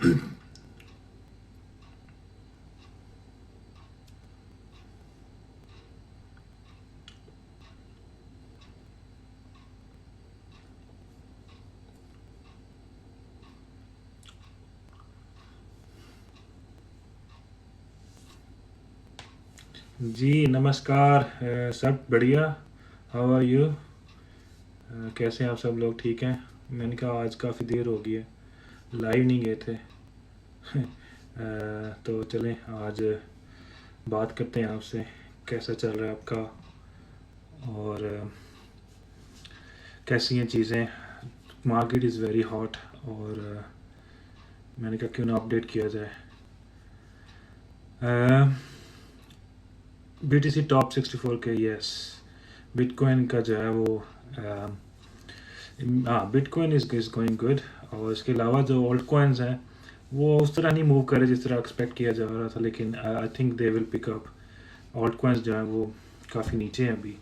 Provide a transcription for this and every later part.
जी नमस्कार। सब बढ़िया। How are you? कैसे हैं आप सब लोग? ठीक हैं? मैंने कहा आज काफ़ी देर हो गई है, लाइव नहीं गए थे। तो चलें आज बात करते हैं आपसे, कैसा चल रहा है आपका और कैसी हैं चीज़ें। मार्केट इज़ वेरी हॉट और मैंने कहा क्यों ना अपडेट किया जाए। BTC top 64K, yes. Bitcoin का जो है वो हाँ, बिटकॉइन इज़ गोइंग गुड। और इसके अलावा जो ऑल्ट कॉइन्स हैं वो उस तरह नहीं मूव करे जिस तरह एक्सपेक्ट किया जा रहा था, लेकिन I think they will pick up. Alt coins जो हैं वो काफ़ी नीचे हैं अभी।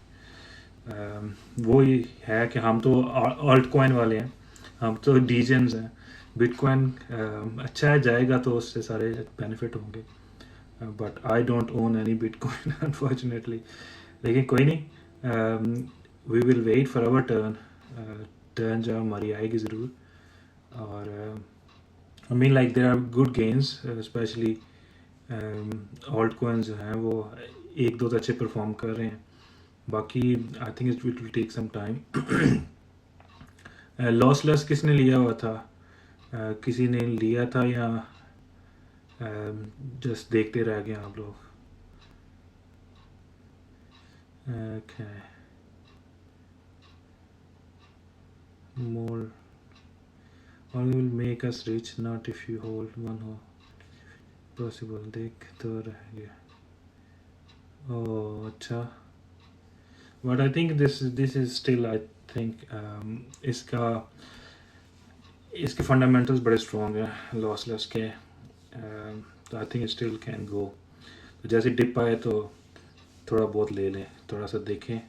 वो ही है कि हम तो ऑल्ट कॉइन वाले हैं, हम तो डीजेंस हैं। बिटकॉइन अच्छा है, जाएगा तो उससे सारे बेनिफिट होंगे, but I don't own any bitcoin unfortunately. लेकिन कोई नहीं, we will wait for our turn. Turn जो हमारी आएगी ज़रूर। और I mean like there are good gains, specially alt coins जो हैं वो एक दो तो अच्छे परफॉर्म कर रहे हैं, बाकी I think it will take some time. Lossless किसने लिया हुआ था? किसी ने लिया था या जस्ट देखते रह गए आप लोग? Okay. More or will make us rich, not if you hold one हो possible। देख तो रह गया। ओह अच्छा, but I think this is still I think इसका इसके फंडामेंटल्स बड़े स्ट्रॉन्ग हैं लॉसलेस के। तो I think still can go. तो जैसे डिप आए तो थोड़ा बहुत ले लें, थोड़ा सा देखें।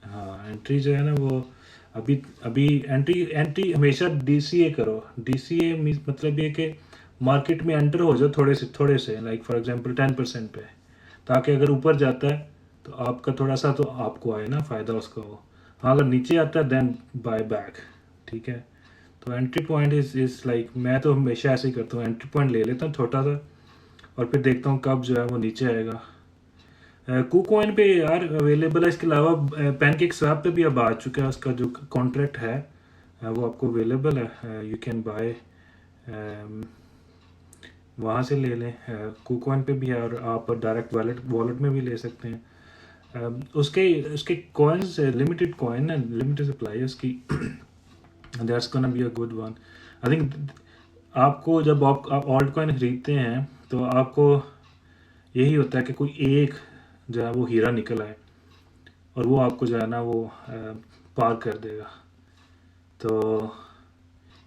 हाँ, एंट्री जो है ना वो अभी अभी एंट्री एंट्री हमेशा DCA करो। DCA मतलब ये कि मार्केट में एंटर हो जाओ थोड़े से, लाइक फॉर एग्जांपल 10% पे, ताकि अगर ऊपर जाता है तो आपका थोड़ा सा तो आपको आए ना फ़ायदा उसका हो। हाँ, अगर नीचे आता है देन बाय बैक। ठीक है, तो एंट्री पॉइंट इज़ लाइक, मैं तो हमेशा ऐसे ही करता हूँ, एंट्री पॉइंट ले लेता हूँ छोटा सा और फिर देखता हूँ कब जो है वो नीचे आएगा। कुकॉइन पे यार अवेलेबल है। इसके अलावा पैनकेक स्वैप पे भी अब आ चुका है, उसका जो कॉन्ट्रैक्ट है वो आपको अवेलेबल है। यू कैन बाय, वहाँ से ले लें। कुकॉइन पे भी है और आप डायरेक्ट वॉलेट में भी ले सकते हैं। उसके उसके कॉइन्स लिमिटेड कॉइन है, लिमिटेड सप्लाई है उसकी। That's gonna be a good one. I think आपको जब आप ऑल्ट कॉइन खरीदते हैं तो आपको यही होता है कि कोई एक जो है वो हीरा निकल आए और वो आपको जो है ना वो पार कर देगा। तो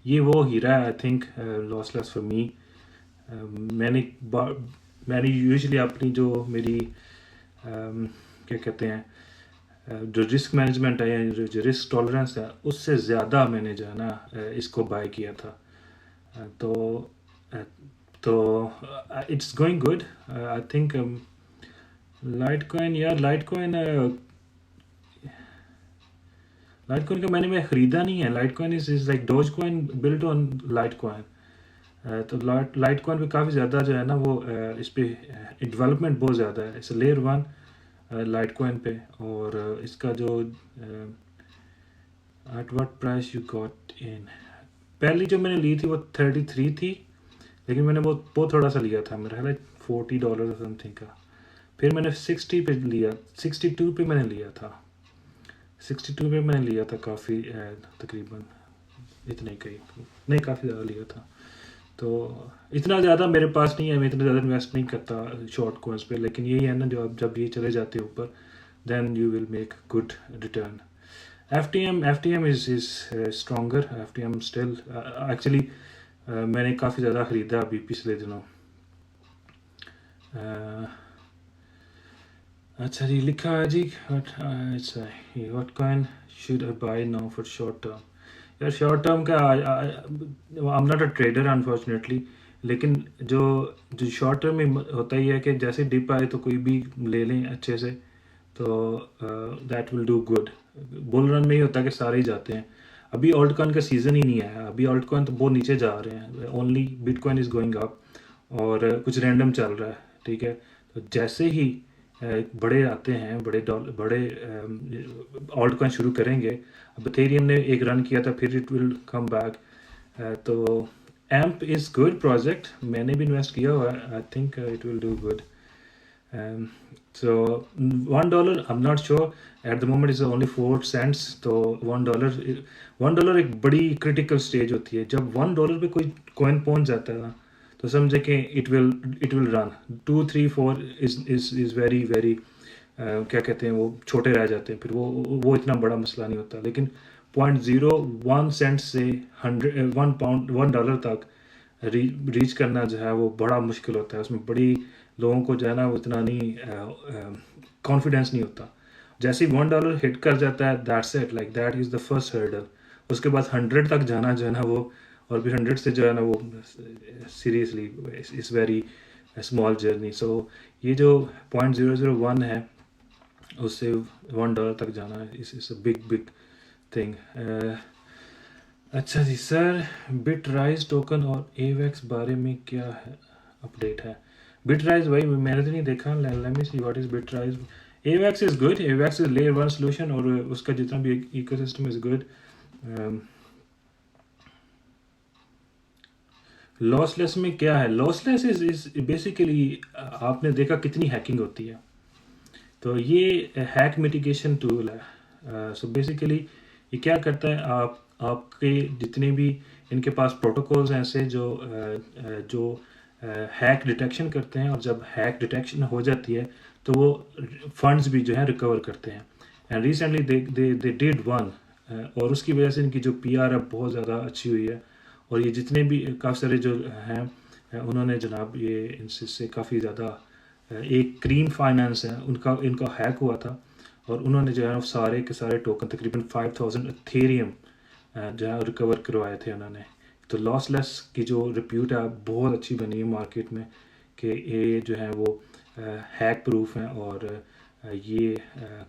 ये वो हीरा है I think, lossless for me. मैंने मैंने यूजुअली अपनी जो मेरी क्या कहते हैं, जो रिस्क मैनेजमेंट है या जो रिस्क टॉलरेंस है उससे ज़्यादा मैंने जो है ना इसको बाय किया था। तो अ, तो it's going good I think. Light coin यार, लाइट कॉइन का मैं ख़रीदा नहीं है। Light coin is like dose coin built on light coin. तो लाइट कॉइन पे काफ़ी ज़्यादा जो है ना वो इस पे डेवलपमेंट बहुत ज़्यादा है। It's layer one light coin पे। और इसका जो at what price you got in, पहली जो मैंने ली थी वो 33 थी, लेकिन मैंने वो थोड़ा सा लिया था, मेरा है $40 समथिंग का। फिर मैंने 60 पे लिया, 62 पे मैंने लिया था। 62 पे मैंने लिया था काफ़ी, तकरीबन इतने का ही, नहीं काफ़ी ज़्यादा लिया था। तो इतना ज़्यादा मेरे पास नहीं है, मैं इतना ज़्यादा इन्वेस्ट नहीं करता शॉर्ट कॉइन्स पे, लेकिन यही है ना, जो अब जब ये चले जाते हैं ऊपर then you will make good return. F T M is stronger. F T M still actually मैंने काफ़ी ज़्यादा ख़रीदा अभी पिछले दिनों। अच्छा जी, लिखा है जी, what coin should I buy now for short term. यार शॉर्ट टर्म का I am not a trader unfortunately, लेकिन जो जो शॉर्ट टर्म में होता ही है कि जैसे डिप आए तो कोई भी ले लें अच्छे से, तो that will do good. Bull run में ही होता है कि सारे ही जाते हैं। अभी ऑल्ट कॉइन का सीज़न ही नहीं है, अभी ऑल्ट कॉइन तो बहुत नीचे जा रहे हैं, only bitcoin is going up, और कुछ रैंडम चल रहा है, ठीक है। तो जैसे ही बड़े आते हैं, बड़े ऑल्ट कॉइन शुरू करेंगे। अब इथेरियम ने एक रन किया था, फिर इट विल कम बैक। तो एम्प इज़ गुड प्रोजेक्ट, मैंने भी इन्वेस्ट किया हुआ है, I think it will do good. So $1, I'm not sure at the moment is only 4 cents। तो $1 एक बड़ी क्रिटिकल स्टेज होती है। जब $1 पे कोई कॉइन पहुंच जाता है ना, तो समझे कि it will run 2 3 4 is very very क्या कहते हैं, वो छोटे रह जाते हैं, फिर वो इतना बड़ा मसला नहीं होता। लेकिन 0.01 सेंट से 100 $1 तक रीच करना जो है वो बड़ा मुश्किल होता है। उसमें बड़ी लोगों को जो है ना वो इतना नहीं कॉन्फिडेंस नहीं होता। जैसे ही $1 हिट कर जाता है, that's it, like that is the first hurdle. उसके बाद 100 तक जाना जो है ना वो, और फिर 100 से जो है ना वो seriously is very small journey. So ये जो 0.001 है, उससे $1 तक जाना इस बिग बिग थिंग। अच्छा जी सर, बिट राइज टोकन और एवेक्स बारे में क्या है अपडेट है? बिट राइज भाई मैंने तो नहीं देखा, let me see what is bit rise. Avax is good, Avax is layer 1 solution, और उसका जितना भी इकोसिस्टम इज गुड। लॉसलेस में क्या है? लॉसलेस इज बेसिकली आपने देखा कितनी हैकिंग होती है, तो ये हैक मिटिगेशन टूल है। सो बेसिकली ये क्या करता है, आपके जितने भी इनके पास प्रोटोकॉल्स हैं ऐसे जो हैक डिटेक्शन करते हैं, और जब हैक डिटेक्शन हो जाती है तो वो फंड्स भी जो है रिकवर करते हैं। And recently they did one, और उसकी वजह से इनकी जो पीआर है बहुत ज़्यादा अच्छी हुई है। और ये जितने भी काफ़ी सारे जो हैं उन्होंने जनाब ये इनसे काफ़ी ज़्यादा एक क्रीम फाइनेंस है उनका, इनका हैक हुआ था, और उन्होंने जो है सारे के सारे टोकन तकरीबन 5000 एथेरियम जो है रिकवर करवाए थे उन्होंने। तो लॉसलेस की जो रिप्यूट है बहुत अच्छी बनी है मार्केट में, कि ये जो है वो हैक प्रूफ हैं, और ये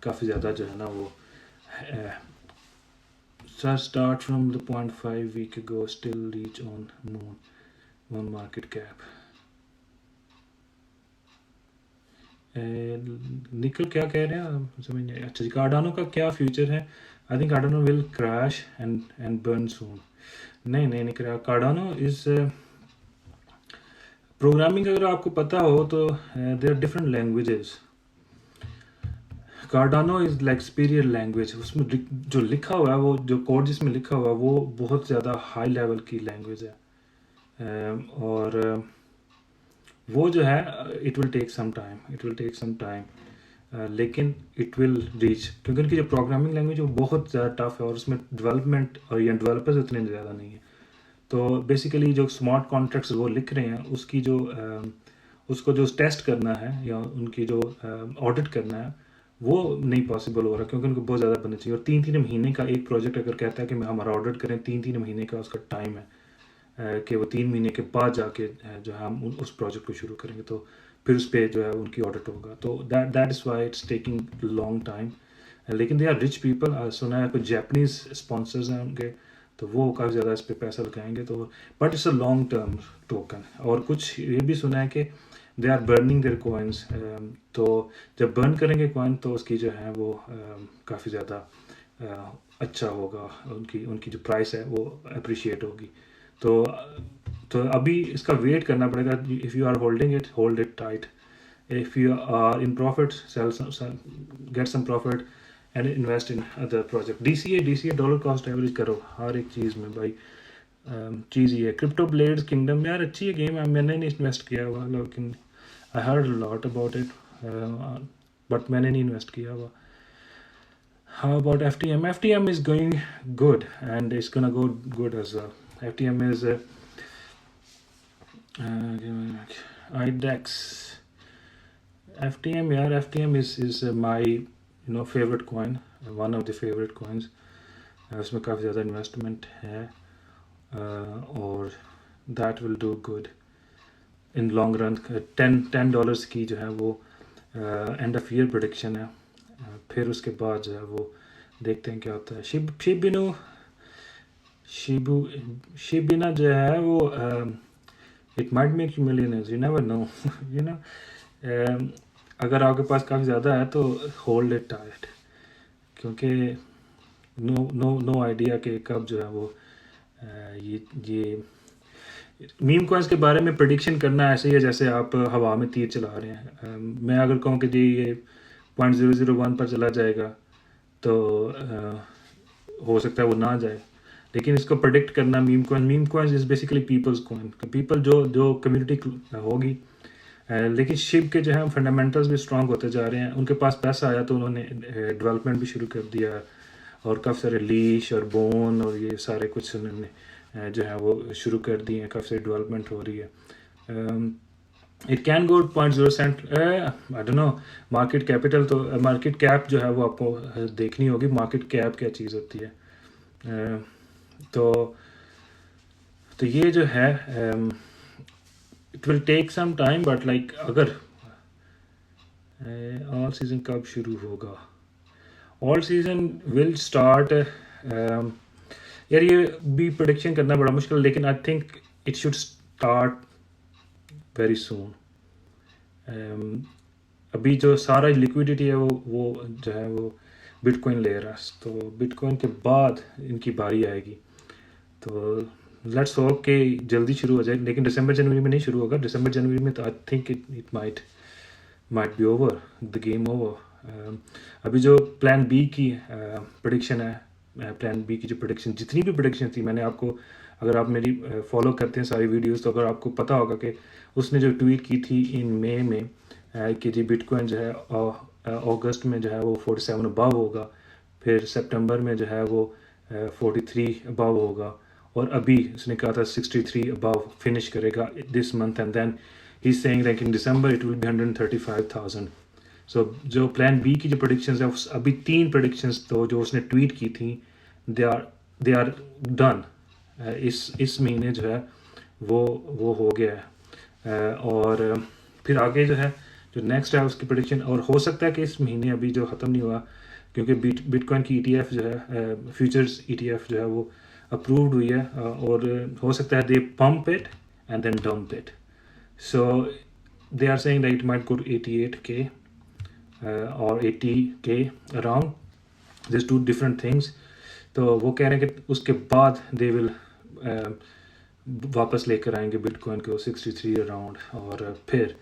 काफ़ी ज़्यादा जो है ना वो sir start from the 0.5 week ago still reach on market cap. निकल क्या कह रहे हैं समझ नहीं आया। अच्छा जी, कार्डानो का क्या फ्यूचर है? I think Cardano will crash and burn soon. नहीं नहीं नहीं करा कार्डानो इज प्रोग्रामिंग, अगर आपको पता हो तो there are different languages. Cardano is like superior language, उसमें जो लिखा हुआ है, वो जो कोड जिसमें लिखा हुआ है वो बहुत ज़्यादा हाई लेवल की लैंग्वेज है। और वो जो है it will take some time, it will take some time, लेकिन इट विल रीच, क्योंकि उनकी जो प्रोग्रामिंग लैंग्वेज है वो बहुत ज़्यादा टफ है, और उसमें डेवलपमेंट और या डेवलपर्स उतने ज़्यादा नहीं है। तो बेसिकली जो स्मार्ट कॉन्ट्रैक्ट्स वो लिख रहे हैं, उसकी जो उसको जो टेस्ट करना है या उनकी जो ऑडिट करना है, वो नहीं पॉसिबल हो रहा, क्योंकि उनको बहुत ज़्यादा बनना चाहिए। और 3 3 महीने का एक प्रोजेक्ट अगर कहता है कि मैं हमारा ऑडिट करें, 3 3 महीने का उसका टाइम है, कि वो 3 महीने के बाद जाके जो है हम उस प्रोजेक्ट को शुरू करेंगे, तो फिर उस पर जो है उनकी ऑडिट होगा। तो that is why it's taking long time. लेकिन दे आर रिच पीपल, सुना है कुछ जैपनीज स्पॉन्सर्स हैं उनके, तो वो काफ़ी ज़्यादा इस पर पैसा लगाएंगे। तो but it's a long term token. और कुछ ये भी सुना है कि they are burning their coins, तो जब बर्न करेंगे कॉइन तो उसकी जो है वो काफ़ी ज़्यादा अच्छा होगा, उनकी उनकी जो प्राइस है वो अप्रिशिएट होगी। तो अभी इसका वेट करना पड़ेगा। If you are holding it, hold it tight. If you are in profit, sell, get some profit and invest in other project. DCA dollar cost average करो हर एक चीज़ में भाई। चीज़ ये है क्रिप्टो ब्लेड्स किंगडम, यार अच्छी है गेम है, मैंने नहीं इन्वेस्ट किया हुआ, लेकिन I heard lot about it, but मैंने नहीं इन्वेस्ट किया हुआ। How about FTM? FTM is going good, and it's gonna go good as well. FTM is IDEX. FTM, yeah, FTM is my favorite coin, one of the favorite coins. उसमें काफ़ी ज़्यादा investment है और that will do good in long run. $10 की जो है वो end of year prediction है। फिर उसके बाद जो है वो देखते हैं क्या होता है। शिबू शिबिना जो है वो it might make you millionaires, you never know. You know अगर आपके पास काफ़ी ज़्यादा है तो होल्ड इट टाइट, क्योंकि नो नो नो आइडिया कि कब जो है वो ये मीम कॉइन्स के बारे में प्रेडिक्शन करना ऐसे ही है जैसे आप हवा में तीर चला रहे हैं। मैं अगर कहूँ कि जी ये 0.001 पर चला जाएगा तो हो सकता है वो ना जाए, लेकिन इसको प्रेडिक्ट करना meme coins is basically peoples coin. People जो कम्युनिटी होगी। लेकिन शिप के जो है फंडामेंटल्स भी स्ट्रांग होते जा रहे हैं। उनके पास पैसा आया तो उन्होंने डेवलपमेंट भी शुरू कर दिया और काफ़ी सारे लीश और बोन और ये सारे कुछ उन्होंने जो है वो शुरू कर दिए हैं। काफ़ी सारी डेवलपमेंट हो रही है। It can go 0.0 cent, I don't know. Market capital तो मार्केट कैप जो है वो आपको देखनी होगी। मार्केट कैप क्या चीज़ होती है। तो ये जो है it will take some time, but like अगर ऑल सीजन कब शुरू होगा? Alt season will start. यार ये भी प्रोडिक्शन करना बड़ा मुश्किल, लेकिन I think it should start very soon. अभी जो सारा लिक्विडिटी है वो जो है वो बिटकॉइन ले रहा है, तो बिटकॉइन के बाद इनकी बारी आएगी। तो लेट्स होप कि जल्दी शुरू हो जाए, लेकिन दिसंबर जनवरी में नहीं शुरू होगा। दिसंबर जनवरी में तो आई think it might be over the game over. अभी जो प्लान बी की प्रेडिक्शन है, प्लान बी की जो प्रेडिक्शन, जितनी भी प्रेडिक्शन थी मैंने आपको, अगर आप मेरी फॉलो करते हैं सारी वीडियोस, तो अगर आपको पता होगा कि उसने जो ट्वीट की थी इन मई में कि जी बिटकॉइन जो है अगस्त में जो है वो 47 अबव होगा, फिर सितंबर में जो है वो 43 अबव होगा, और अभी उसने कहा था 63 अबव फिनिश करेगा this month, and then he is saying that in December it will be 135,000। So जो प्लान बी की जो प्रेडिक्शंस है, अभी 3 प्रेडिक्शंस तो जो उसने ट्वीट की थी दे आर डन। इस महीने जो है वो हो गया है। और फिर आगे जो है जो नेक्स्ट है उसकी प्रेडिक्शन, और हो सकता है कि इस महीने अभी जो ख़त्म नहीं हुआ, क्योंकि बिटकॉइन की ETF जो है फ्यूचर्स ETF जो है वो अप्रूव्ड हुई है, और हो सकता है they pump it and then dump it. So they are saying that it might go to 88K और 80K around. This two different things. तो वो कह रहे हैं कि उसके बाद दे विल वापस लेकर आएंगे बिटकॉइन को 63 अराउंड, और फिर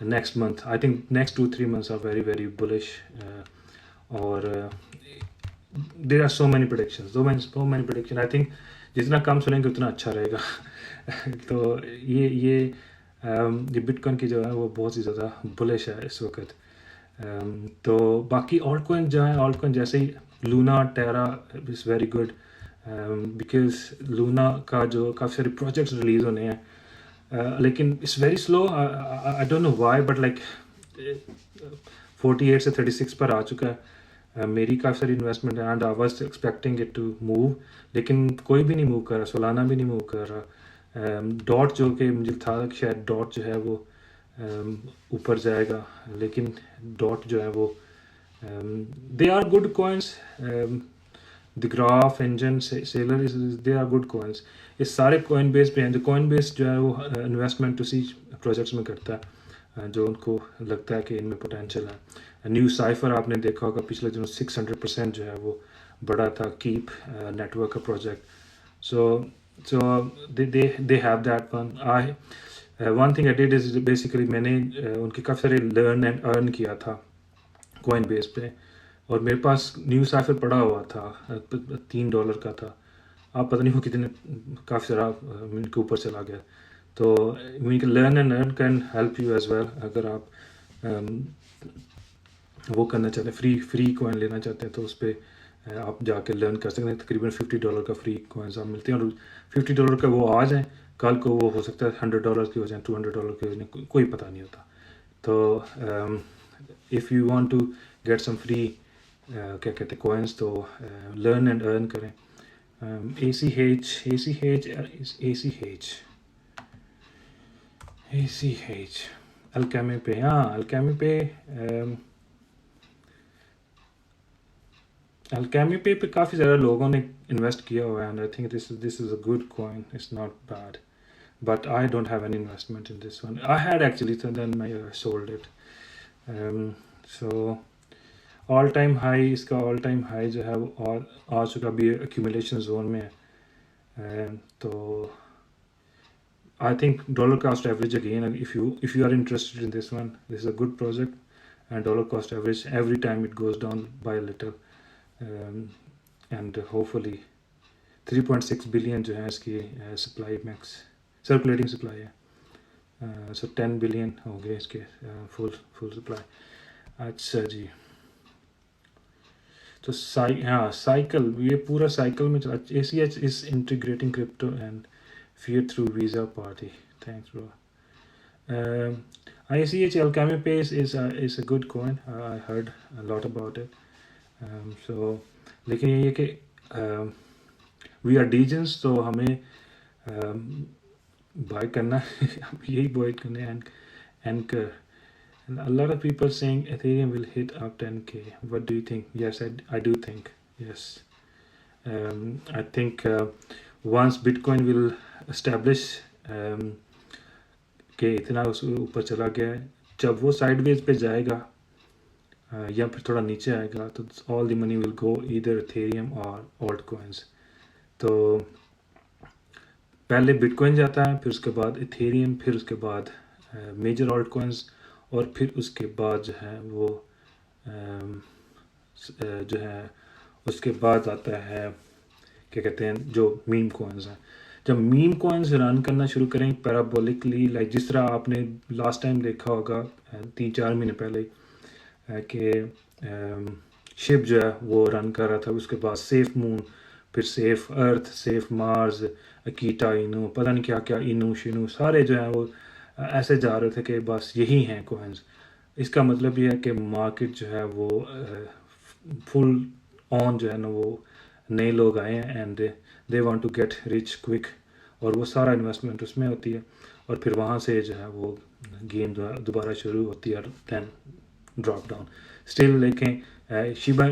next month I think next 2-3 months are very very bullish. और there are so many prediction. I think जितना कम सुनेंगे उतना अच्छा रहेगा। तो ये बिटकॉइन की जो है वो बहुत ही ज़्यादा बुलिश है इस वक्त। तो बाकी ऑल्ट कॉइन जो है, ऑल्ट कॉइन जैसे ही Luna Terra is very good, because Luna का जो काफ़ी सारे प्रोजेक्ट्स रिलीज़ होने हैं, लेकिन it's very slow. I don't know why, but like 48 से 36 पर आ चुका है। मेरी काफ़ी सारी इन्वेस्टमेंट है and I was expecting it to move, लेकिन कोई भी नहीं मूव कर रहा। सोलाना भी नहीं मूव कर रहा। डॉट जो कि मुझे था शायद डॉट जो है वो ऊपर जाएगा, लेकिन डॉट जो है वो they are good coins. The Graph Enjin Celer they are good coins. इस सारे कॉइन बेस पे हैं। जो कॉइन बेस जो है वो इन्वेस्टमेंट उसी प्रोजेक्ट्स में करता है जो उनको लगता है कि इनमें पोटेंशियल है। न्यू साइफर आपने देखा होगा पिछले दिनों 600% जो है वो बड़ा था। कीप नेटवर्क का project. So they have that one. One thing I did is basically मैंने उनके काफ़ी सारे लर्न एंड अर्न किया था कॉइन बेस पे, और मेरे पास न्यू साइफर पड़ा हुआ था $3 का था। आप पता नहीं वो कितने काफ़ी सारा मिनट के ऊपर चला गया। तो mean learn and earn can help you as well. अगर आप वो करना चाहते हैं, फ्री कॉइन लेना चाहते हैं, तो उस पर आप जाके लर्न कर सकते हैं। तकरीबन $50 का फ्री कॉइन्स आप मिलते हैं, और $50 का वो आ जाए, कल को वो हो सकता है $100 के हो जाए, $200 के हो जाए, कोई पता नहीं होता। तो if you want to get some free क्या कहते हैं कॉइन्स, तो लर्न एंड अर्न करें। ACH is ACH Alchemy पे, हाँ Alchemy पे Alchemy पे काफ़ी ज़्यादा लोगों ने इन्वेस्ट किया हुआ है, and I think this is a good coin. It's not bad, but I don't have any investment in this one. I had actually, so then I sold it. So all time high, इसका all time high जो है वो और आ चुका भी accumulation zone में है. तो I think dollar cost average again, and if you are interested in this one, this is a good project, and dollar cost average every time it goes down by a little, and hopefully 3.6 billion जो है इसकी supply max circulating supply है. सो 10 billion हो गए इसके full supply. अच्छा जी, तो cycle, ये पूरा साइकिल में चला. ACH is integrating crypto and fear through visa party. Thanks bro. ACH Alchemy Pay is a good coin. I heard a lot about it. So लेकिन ये है कि वी आर डीजेंस, तो हमें बाय करना यही बाय करने. And a lot of people saying Ethereum will hit up 10k. What do you think? Yes, I do think. Yes. I think once Bitcoin will establish कि इतना उस ऊपर चला गया है, जब वो साइडवेज पे जाएगा या फिर थोड़ा नीचे आएगा, तो all the money will go either Ethereum और ऑल्ट कॉइन्स. तो पहले बिटकॉइन जाता है, फिर उसके बाद एथेरियम, फिर उसके बाद मेजर ऑल्ट कॉइन्स, और फिर उसके बाद जो है वो जो है उसके बाद आता है क्या कहते हैं जो मीम कॉइन्स हैं. जब मीम कॉइन्स रन करना शुरू करें पैराबोलिकली, लाइक जिस तरह आपने लास्ट टाइम देखा होगा 3-4 महीने पहले कि शिप जो है वो रन कर रहा था, उसके बाद सेफ मून, फिर सेफ अर्थ, सेफ मार्स, अकीटा इनू, पता नहीं क्या क्या इनू शिनू, सारे जो हैं वो ऐसे जा रहे थे कि बस यही हैं कॉइन्स. इसका मतलब ये है कि मार्केट जो है वो फुल ऑन जो है ना, वो नए लोग आए हैं and they want to get rich quick, और वो सारा इन्वेस्टमेंट उसमें होती है, और फिर वहाँ से जो है वो गेम जो है दोबारा शुरू होती है और दैन ड्रॉप डाउन. स्टिल लेकिन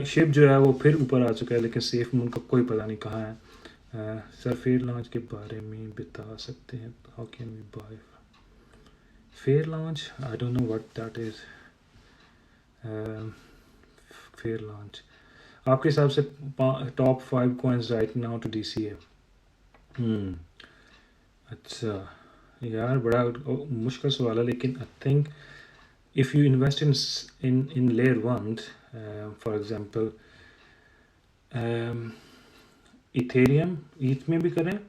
शिप जो है वो फिर ऊपर आ चुका है, लेकिन सेफ मून का कोई पता नहीं कहाँ है. सर फेयर लॉन्च के बारे में बता सकते हैं? How can we buy fair launch? I don't know what that is. Fair launch आपके हिसाब से top 5 coins right now to DCA? अच्छा यार, बड़ा मुश्किल सवाल है, लेकिन I think if you invest in layer 1, for example Ethereum, ETH में भी करें,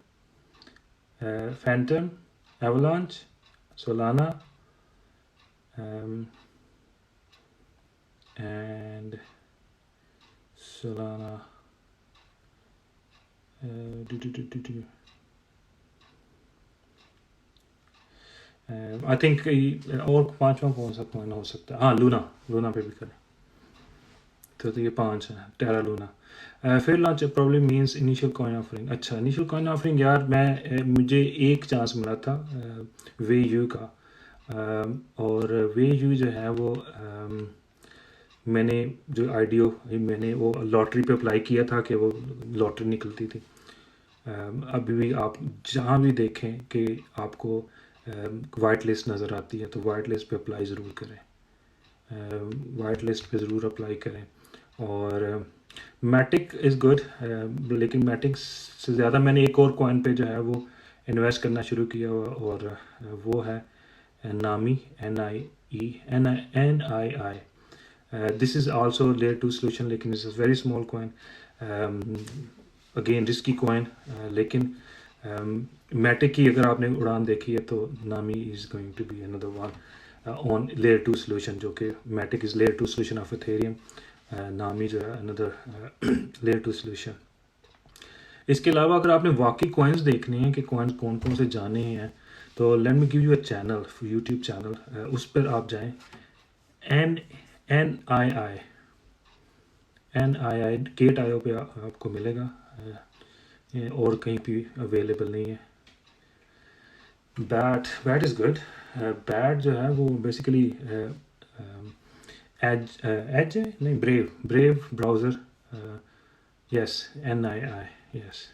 Phantom, Avalanche, Solana, and Solana, I think और 5वां कौन सा कॉइन हो सकता है? हाँ, लूना पे भी करें. तो ये 5 है. Terra Luna. फिर launch problem means initial coin offering. अच्छा, इनिशियल कॉइन ऑफरिंग यार, मुझे एक चांस मिला था VU का, और VU जो है वो मैंने जो IDO मैंने वो लॉटरी पे अप्लाई किया था कि वो लॉटरी निकलती थी. अभी भी आप जहाँ भी देखें कि आपको वाइट लिस्ट नज़र आती है, तो वाइट लिस्ट पे अप्लाई ज़रूर करें. वाइट लिस्ट पे ज़रूर अप्लाई करें. और मैटिक इज़ गुड, लेकिन मैटिक से ज़्यादा मैंने एक और कॉइन पे जो है वो इन्वेस्ट करना शुरू किया हुआ, और वो है नामी, NII. This is also layer 2 solution, लेकिन it's a very small coin, again risky coin. लेकिन मैटिक की अगर आपने उड़ान देखी है तो Nahmii is going to be another one on layer 2 solution, जो कि Matic is layer 2 solution of Ethereum, Nahmii जो है अनदर लेयर 2 सोल्यूशन. इसके अलावा अगर आपने वाकई कॉइन्स देखने हैं कि कॉइन्स कौन कौन से जाने हैं, तो let me give you a channel, YouTube channel, उस पर आप जाएं. NII गेट IO पे आपको मिलेगा. और कहीं भी अवेलेबल नहीं है। Bat is good. बैट जो है वो बेसिकली एज है नहीं, Brave browser, yes, NII, yes.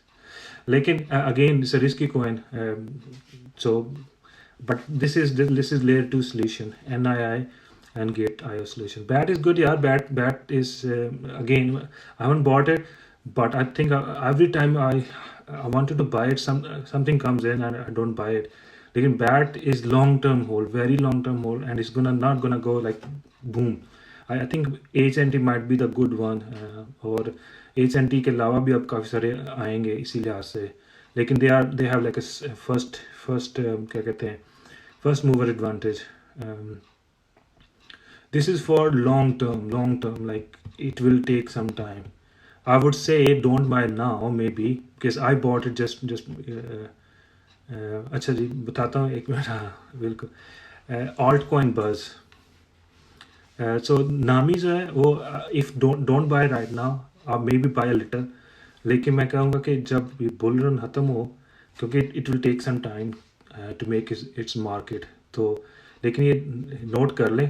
लेकिन again it's a risky coin, so but this is layer 2 solution, NII and gate IO solution. Bat is good, yeah. Bat is again, I haven't bought it, but I think every time I wanted to buy it, something comes in and I don't buy it. Again, Bat is long term hold, very long term hold, and it's not gonna go like boom. I think HNT might be the good one, और HNT के अलावा भी अब काफ़ी सारे आएंगे इसी लिहाज से, लेकिन they have like a first क्या कहते हैं, first mover advantage. um, this is for long term, like it will take some time. I would say don't buy now, maybe, because I bought it just अच्छा जी बताता हूँ, एक minute, हाँ बिल्कुल। Alt coin बज, सो नामी जो है वो, if don't buy right now, आप मे बी बाय लिटल, लेकिन मैं कहूँगा कि जब ये बुल रन ख़त्म हो, क्योंकि it will take some time to make its market, तो लेकिन ये नोट कर लें।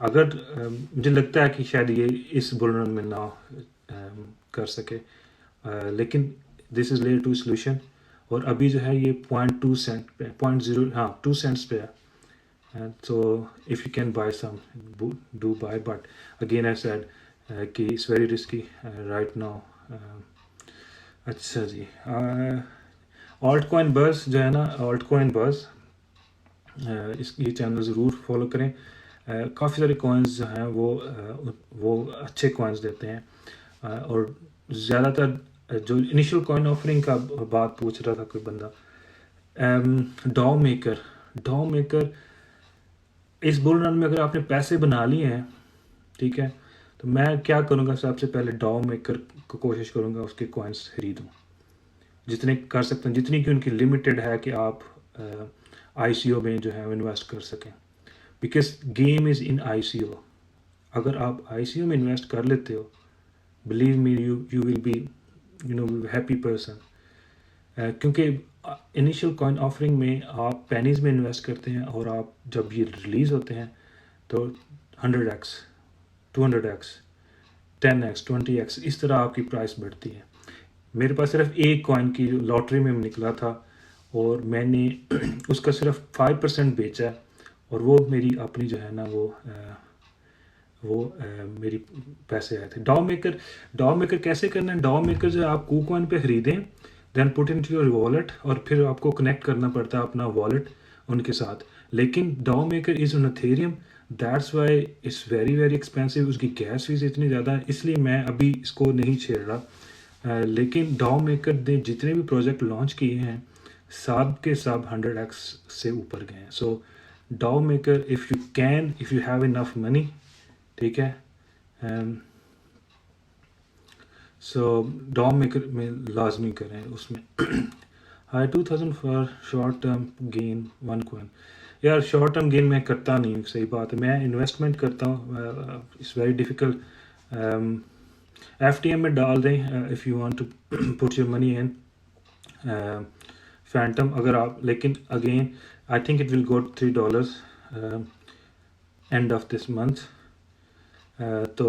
अगर मुझे लगता है कि शायद ये इस बुल रन में ना कर सके, लेकिन दिस इज़ लेयर 2 सोल्यूशन, और अभी जो है ये 0.2 सेंट पे, 0.0, हाँ 2 सेंट्स पे है। And so if you can buy some, do buy, but again I said कि it's very risky right now. अच्छा जी, ऑल्ट कॉइन बस जो है ना, ऑल्ट कॉइन बस, इस ये चैनल ज़रूर फॉलो करें। काफ़ी सारे कॉइन्स जो हैं वो अच्छे कॉइन्स देते हैं, और ज़्यादातर जो इनिशियल कॉइन ऑफरिंग का बात पूछ रहा था कोई बंदा, डॉ मेकर इस बुल रन में अगर आपने पैसे बना लिए हैं, ठीक है, तो मैं क्या करूँगा, सबसे पहले डॉ मेकर को कोशिश करूँगा उसके कॉइन्स खरीदूँ, जितने कर सकते हैं, जितनी कि उनकी लिमिटेड है कि आप ICO में जो है इन्वेस्ट कर सकें, because game is in ICO। अगर आप ICO में इन्वेस्ट कर लेते हो, believe me, you will be happy person, क्योंकि इनिशियल कॉइन ऑफरिंग में आप पेनीज में इन्वेस्ट करते हैं, और आप जब ये रिलीज़ होते हैं तो 100x 200x 10x 20x इस तरह आपकी प्राइस बढ़ती है। मेरे पास सिर्फ एक कॉइन की लॉटरी में निकला था, और मैंने उसका सिर्फ 5% बेचा है, और वो मेरी अपनी जो है ना वो मेरी पैसे आए थे। डॉ मेकर कैसे करना है, डॉ मेकर जो आप KuCoin पे ख़रीदें, then put into your wallet, और फिर आपको कनेक्ट करना पड़ता है अपना वॉलेट उनके साथ। लेकिन डॉ maker is on Ethereum, that's why it's very very expensive, उसकी गैस फीस इतनी ज़्यादा है, इसलिए मैं अभी इसको नहीं छेड़ रहा। लेकिन डॉ मेकर ने जितने भी प्रोजेक्ट लॉन्च किए हैं, सब के सब 100x से ऊपर गए हैं। सो डॉ maker, if you have enough money, ठीक है, सो डॉ मेकर में लाजमी करें उसमें। High 2000 for short term gain 1 coin, यार शॉर्ट टर्म गेन मैं करता नहीं, सही बात है, मैं इन्वेस्टमेंट करता हूँ, इट्स वेरी डिफ़िकल्ट। FTM में डाल दें if you want to put your money in Fantom, अगर आप, लेकिन again I think it will go $3 end of this month. तो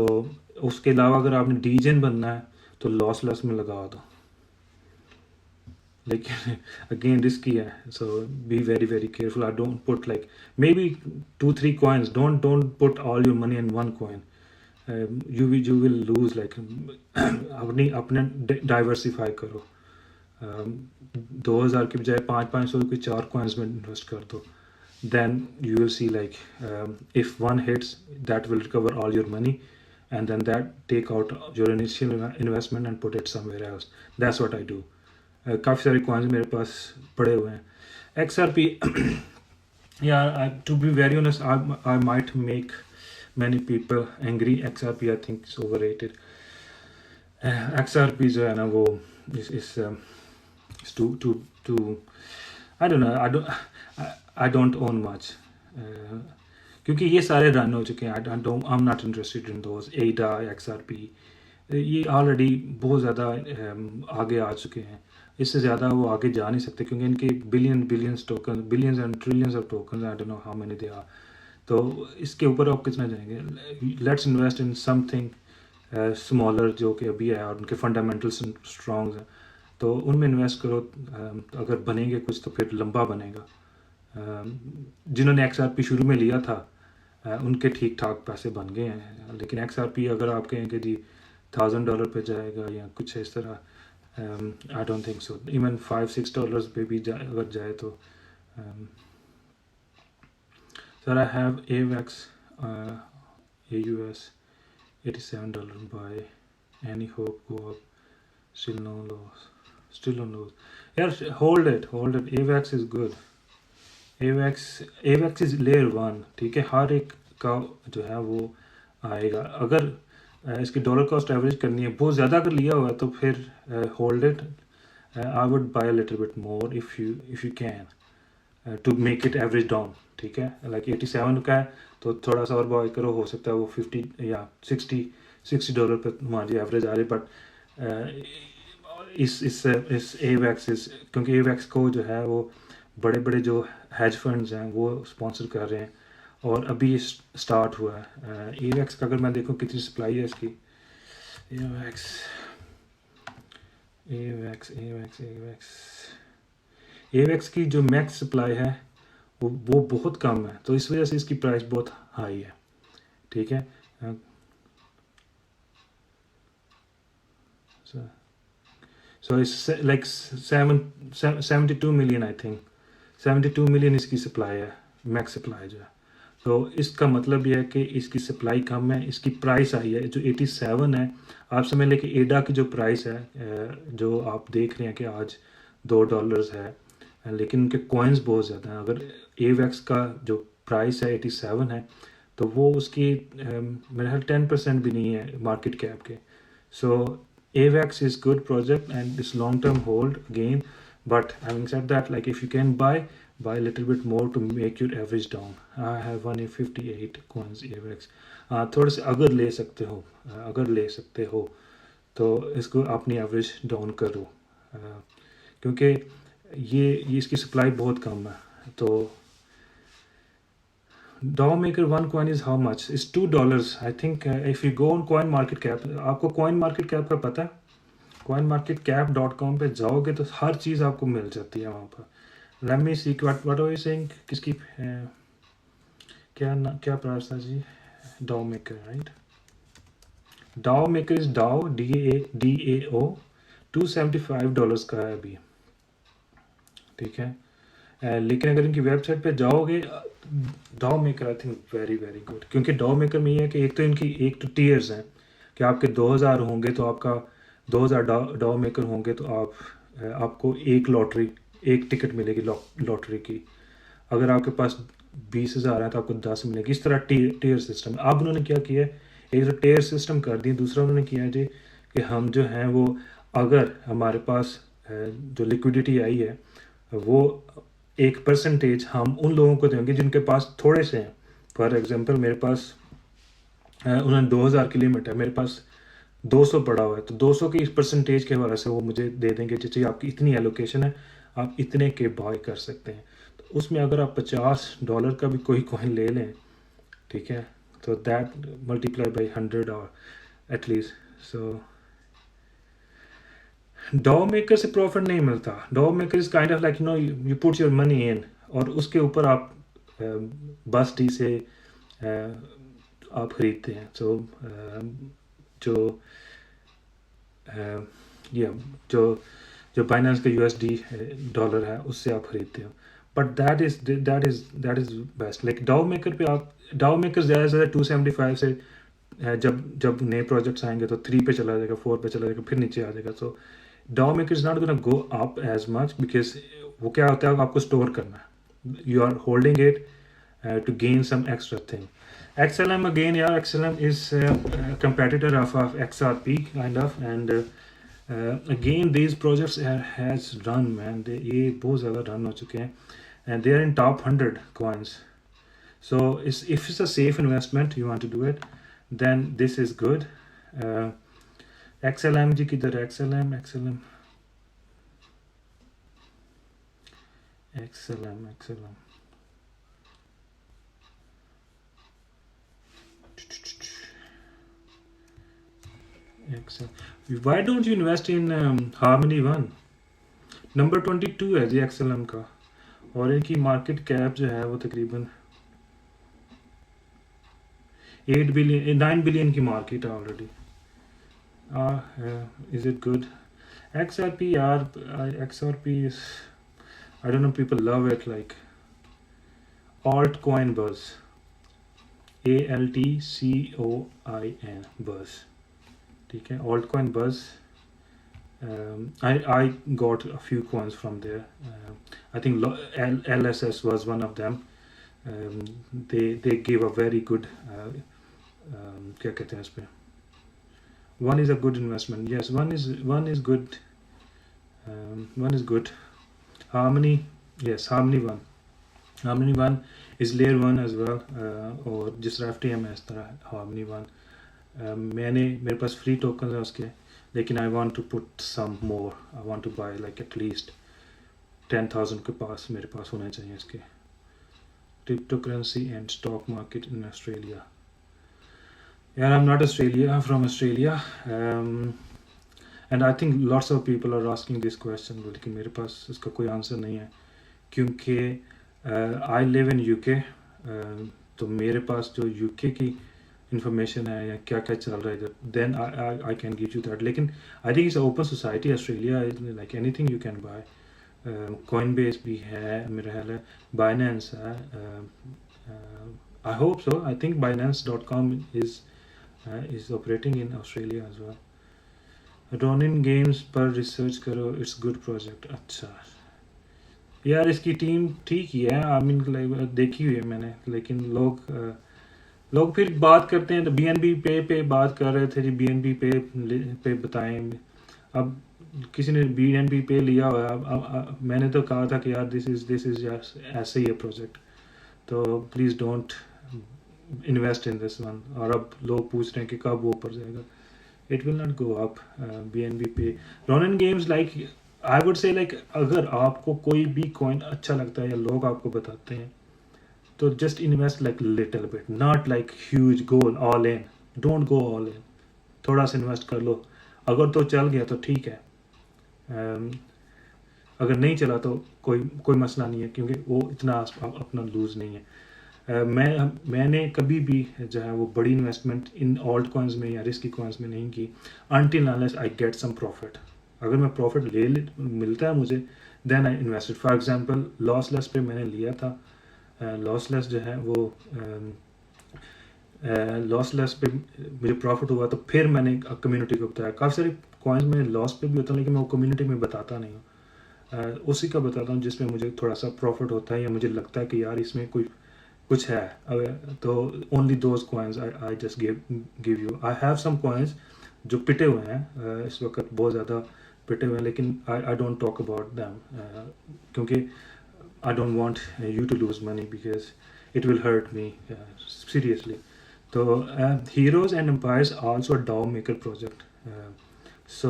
उसके अलावा अगर आपने डीजेन बनना है तो लॉस में लगा दो, लेकिन अगेन रिस्की है, so be very very careful. I don't put like maybe 2-3 coins, don't put all your money in one coin. You will lose, like अपने डाइवर्सिफाई करो, 2000 की बजाय 500 की 4 coins में इन्वेस्ट कर दो, then you will see like if one hits, that will recover all your money, and then that take out your initial investment and put it somewhere else. That's what I do. काफ़ी सारे coins मेरे पास पड़े हुए हैं। XRP, yeah, to be very honest, I might make many people angry. XRP I think is overrated. XRP जो है ना वो is too I don't know, I don't own much, क्योंकि ये सारे रन हो चुके हैं। I'm not interested in those ADA, XRP, ये ऑलरेडी बहुत ज़्यादा आगे आ चुके हैं, इससे ज़्यादा वो आगे जा नहीं सकते क्योंकि इनके billions token, billions and trillions of token, I don't know how many they are. तो इसके ऊपर आप कितना जाएंगे? Let's invest in something smaller जो कि अभी है और उनके फंडामेंटल्स स्ट्रॉन्ग हैं, तो उनमें इन्वेस्ट करो। अगर बनेंगे कुछ तो फिर लंबा बनेगा। जिन्होंने XRP शुरू में लिया था उनके ठीक ठाक पैसे बन गए हैं, लेकिन XRP अगर आप कहें कि जी $1000 पे जाएगा या कुछ इस तरह, I don't think so. Even $5-6 पे भी अगर जाए तो sir I have AVAX AUS $87 buy, any hope go up, still no loss, still no loss। यार hold it, AVAX is good। AVAX is layer 1, ठीक है, हर एक का जो है वो आएगा। अगर इसकी डॉलर कॉस्ट एवरेज करनी है, बहुत ज़्यादा अगर लिया हुआ है तो फिर hold it. I would buy a little bit more if you can to make it average down, ठीक है। लाइक 87 का है तो थोड़ा सा और बाय करो, हो सकता है वो 50 या $60 पे हमारी एवरेज आ रही। बट इस AVAX क्योंकि AVAX को जो है वो बड़े बड़े जो हेज फंड्स हैं वो स्पॉन्सर कर रहे हैं और अभी स्टार्ट हुआ है। AVAX का अगर मैं देखूं कितनी सप्लाई है इसकी, AVAX की जो मैक्स सप्लाई है वो बहुत कम है, तो इस वजह से इसकी प्राइस बहुत हाई है, ठीक है। So it's like 72 million, I think 72 million इसकी सप्लाई है, मैक्स सप्लाई जो है। तो इसका मतलब ये है कि इसकी सप्लाई कम है, इसकी प्राइस आई है जो 87 है। आप समझ लें कि एडा की जो प्राइस है जो आप देख रहे हैं कि आज $2 है, लेकिन उनके कॉइन्स बहुत ज़्यादा हैं। अगर AVAX का जो प्राइस है 87 है तो वो उसकी मेरे ख्याल 10% भी नहीं है मार्केट कैप के। सो AVAX is good project and it's long term hold again, but having said that, like if you can buy a little bit more to make your average down। I have 158 coins AVAX। थोड़े से अगर ले सकते हो तो इसको अपनी average down करो, क्योंकि ये इसकी सप्लाई बहुत कम है। तो DAO Maker one coin is how much? It's $2, I think। if you go on coin market cap, आपको coin market cap का पता है? coinmarketcap.com पे जाओगे तो हर चीज़ आपको मिल जाती है वहाँ पर। Let me see what are you saying? किसकी क्या प्राइस था जी? DAO Maker, right? DAO Maker is DAO DAO $275 का है अभी, ठीक है। लेकिन अगर इनकी वेबसाइट पे जाओगे, DAO Maker I think very good, क्योंकि DAO Maker में ये है कि एक तो टीयर्स हैं कि आपके 2000 होंगे तो आपका 2000 DAO Maker होंगे तो आपको एक टिकट मिलेगी लॉटरी की। अगर आपके पास 20,000 है तो आपको 10 मिलेगी। इस तरह टीयर सिस्टम। अब उन्होंने क्या किया है, एक तो टीयर सिस्टम कर दिया, दूसरा उन्होंने किया है जी कि हम जो हैं वो, अगर हमारे पास जो लिक्विडिटी आई है वो एक परसेंटेज हम उन लोगों को देंगे जिनके पास थोड़े से हैं। फॉर एग्जांपल मेरे पास उन्होंने 2000 की लिमिट है, मेरे पास 200 पड़ा हुआ है, तो 200 की परसेंटेज के वजह से वो मुझे दे देंगे जी आपकी इतनी एलोकेशन है, आप इतने के बाय कर सकते हैं। तो उसमें अगर आप $50 का भी कोई कॉइन ले लें, ठीक है, तो दैट मल्टीप्लाई बाई 100 और एटलीस्ट। सो DAO Maker से प्रॉफिट नहीं मिलता। DAO Maker is kind of like you put your money इन और उसके ऊपर आप बस डी से आप खरीदते हैं। सो जो जो बाइनेंस का USD डॉलर है उससे आप खरीदते हो, but that is best. Like DAO Maker पे आप DAO Maker ज़्यादा से ज़्यादा 275 से जब नए प्रोजेक्ट्स आएंगे तो 3 पे चला जाएगा, 4 पे चला जाएगा, फिर नीचे आ जाएगा। सो DAO Maker is not going to go up as much because वो क्या होता है, आपको स्टोर करना है, you are holding it to gain some extra thing। XLM again, yeah, XLM is a competitor of XRP kind of, and again these projects has run, man, ये बहुत ज़्यादा run हो चुके हैं and they are in top 100 coins। So if it's a safe investment, you want to do it, then this is good। XLM जी किधर है? XLM XLM XLM XLM XLM. Why don't you invest in Harmony One? Number 22 है जी XLM का, और इनकी market cap जो है वो तकरीबन 8 बिलियन 9 बिलियन की मार्केट है already. Is it good? XRP यार, XRP is, I don't know, people love it like altcoin buzz. ALTCOIN buzz. ठीक है, altcoin buzz. I got a few coins from there. I think LSS was one of them. They gave a very good क्या कहते हैं इस पे, one is a good investment. Yes, one is good. One is good. Harmony, yes, Harmony one is layer one as well. और जिस तरह FTM है इस तरह Harmony one. मेरे पास फ्री टोकन है उसके, लेकिन I want to put some more. I want to buy like at least 10,000 के पास मेरे पास होने चाहिए इसके. Cryptocurrency and stock market in Australia. Yeah, I'm not Australia. I'm from Australia. And I think lots of people are asking this question, लेकिन मेरे पास इसका कोई answer नहीं है, क्योंकि I live in UK. तो मेरे पास जो UK की इंफॉर्मेशन है या क्या क्या चल रहा है इधर, then I can give you that. लेकिन I think it's open society Australia, like anything you can buy. Coinbase भी है मेरा ख्याल है, Binance है. I hope so. I think Binance.com is operating in Australia as well. Ronin Games पर research करो, it's good project. अच्छा यार, इसकी टीम ठीक ही है, आई मीन देखी हुई है मैंने, लेकिन लोग फिर बात करते हैं तो BNB पे बात कर रहे थे जी, BNB पे बताएं. अब किसी ने BNB पे लिया हुआ है. अब मैंने तो कहा था कि यार दिस इज ऐसे ही है प्रोजेक्ट, तो please don't invest in this one. और अब लोग पूछ रहे हैं कि कब वो ऊपर जाएगा. It will not go up. BNB पे Ronin games, like I would say, like अगर आपको कोई भी कॉइन अच्छा लगता है या लोग आपको बताते हैं, तो just invest like little bit, not like huge goal all in. Don't go all in, थोड़ा सा इन्वेस्ट कर लो. अगर तो चल गया तो ठीक है, अगर नहीं चला तो कोई मसला नहीं है, क्योंकि वो इतना अपना लूज़ नहीं है. मैंने कभी भी जो है वो बड़ी इन्वेस्टमेंट इन ऑल्ट कॉइन्स में या रिस्की कॉइन्स में नहीं की, until unless I get some profit. अगर मैं प्रॉफिट मिलता है मुझे, then I invested. For example lossless पे मैंने लिया था. लॉसलेस जो है वो लॉसलेस पे मुझे प्रॉफिट हुआ, तो फिर मैंने कम्युनिटी को बताया. काफ़ी सारे कॉइन्स में लॉस पे भी होता है, लेकिन मैं वो कम्युनिटी में बताता नहीं हूँ. उसी का बताता हूँ जिसमें मुझे थोड़ा सा प्रॉफिट होता है या मुझे लगता है कि यार इसमें कुछ है. तो only those coins I just give you. I have some coins जो पिटे हुए हैं, इस वक्त बहुत ज़्यादा पिटे हुए हैं, लेकिन I don't talk about them, क्योंकि I don't want you to lose money because it will hurt me seriously. तो heroes and empires also a DAO maker project. So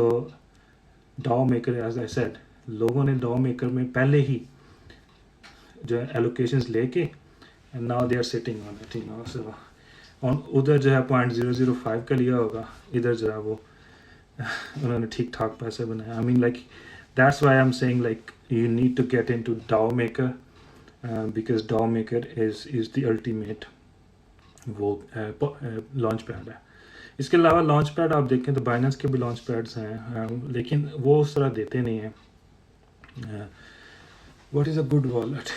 DAO maker, as I said, लोगों ने DAO maker में पहले ही जो है allocations लेके, and now they are sitting on it, you know. So on उधर जो है 0.005 का लिया होगा, इधर जो है वो उन्होंने ठीक ठाक पैसे बनाए. I mean, like that's why I'm saying like you need to get into DAO maker, because DAO maker is the ultimate वो लॉन्च पैड है. इसके अलावा लॉन्च पैड आप देखें तो बाइनेंस के भी लॉन्च पैड्स हैं, लेकिन वो उस तरह देते नहीं हैं. What is a good wallet?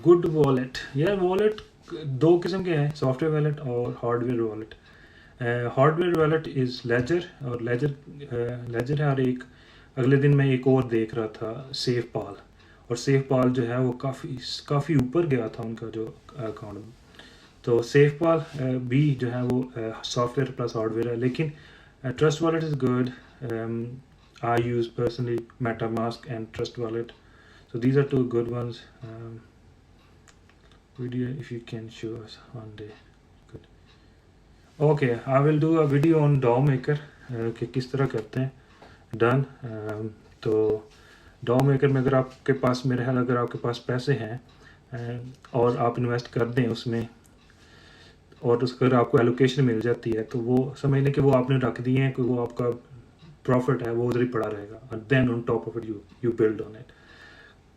Good wallet, यार वॉलेट दो किस्म के हैं, सॉफ्टवेयर वॉलेट और hardware wallet. Hardware wallet is Ledger, और लेजर है. और एक अगले दिन मैं एक और देख रहा था, सेफ पाल. और सेफ पाल जो है वो काफ़ी ऊपर गया था उनका जो अकाउंट. तो सेफ पाल भी जो है वो सॉफ्टवेयर प्लस हार्डवेयर है, लेकिन trust wallet is good. I use personally MetaMask and trust wallet. So these are two good ones. Video if you can show us one day. Good. Okay, I will do a video on DAO maker. कि किस तरह करते हैं। Done. तो डाउ maker में अगर आपके पास, मेरे ख्याल अगर आपके पास पैसे हैं और आप इन्वेस्ट कर दें उसमें, और उसका अगर आपको एलोकेशन मिल जाती है, तो वो समझ लें कि वो आपने रख दिए हैं कि वो आपका प्रॉफिट है वो उधर ही पड़ा रहेगा, और then on top of it you build on it.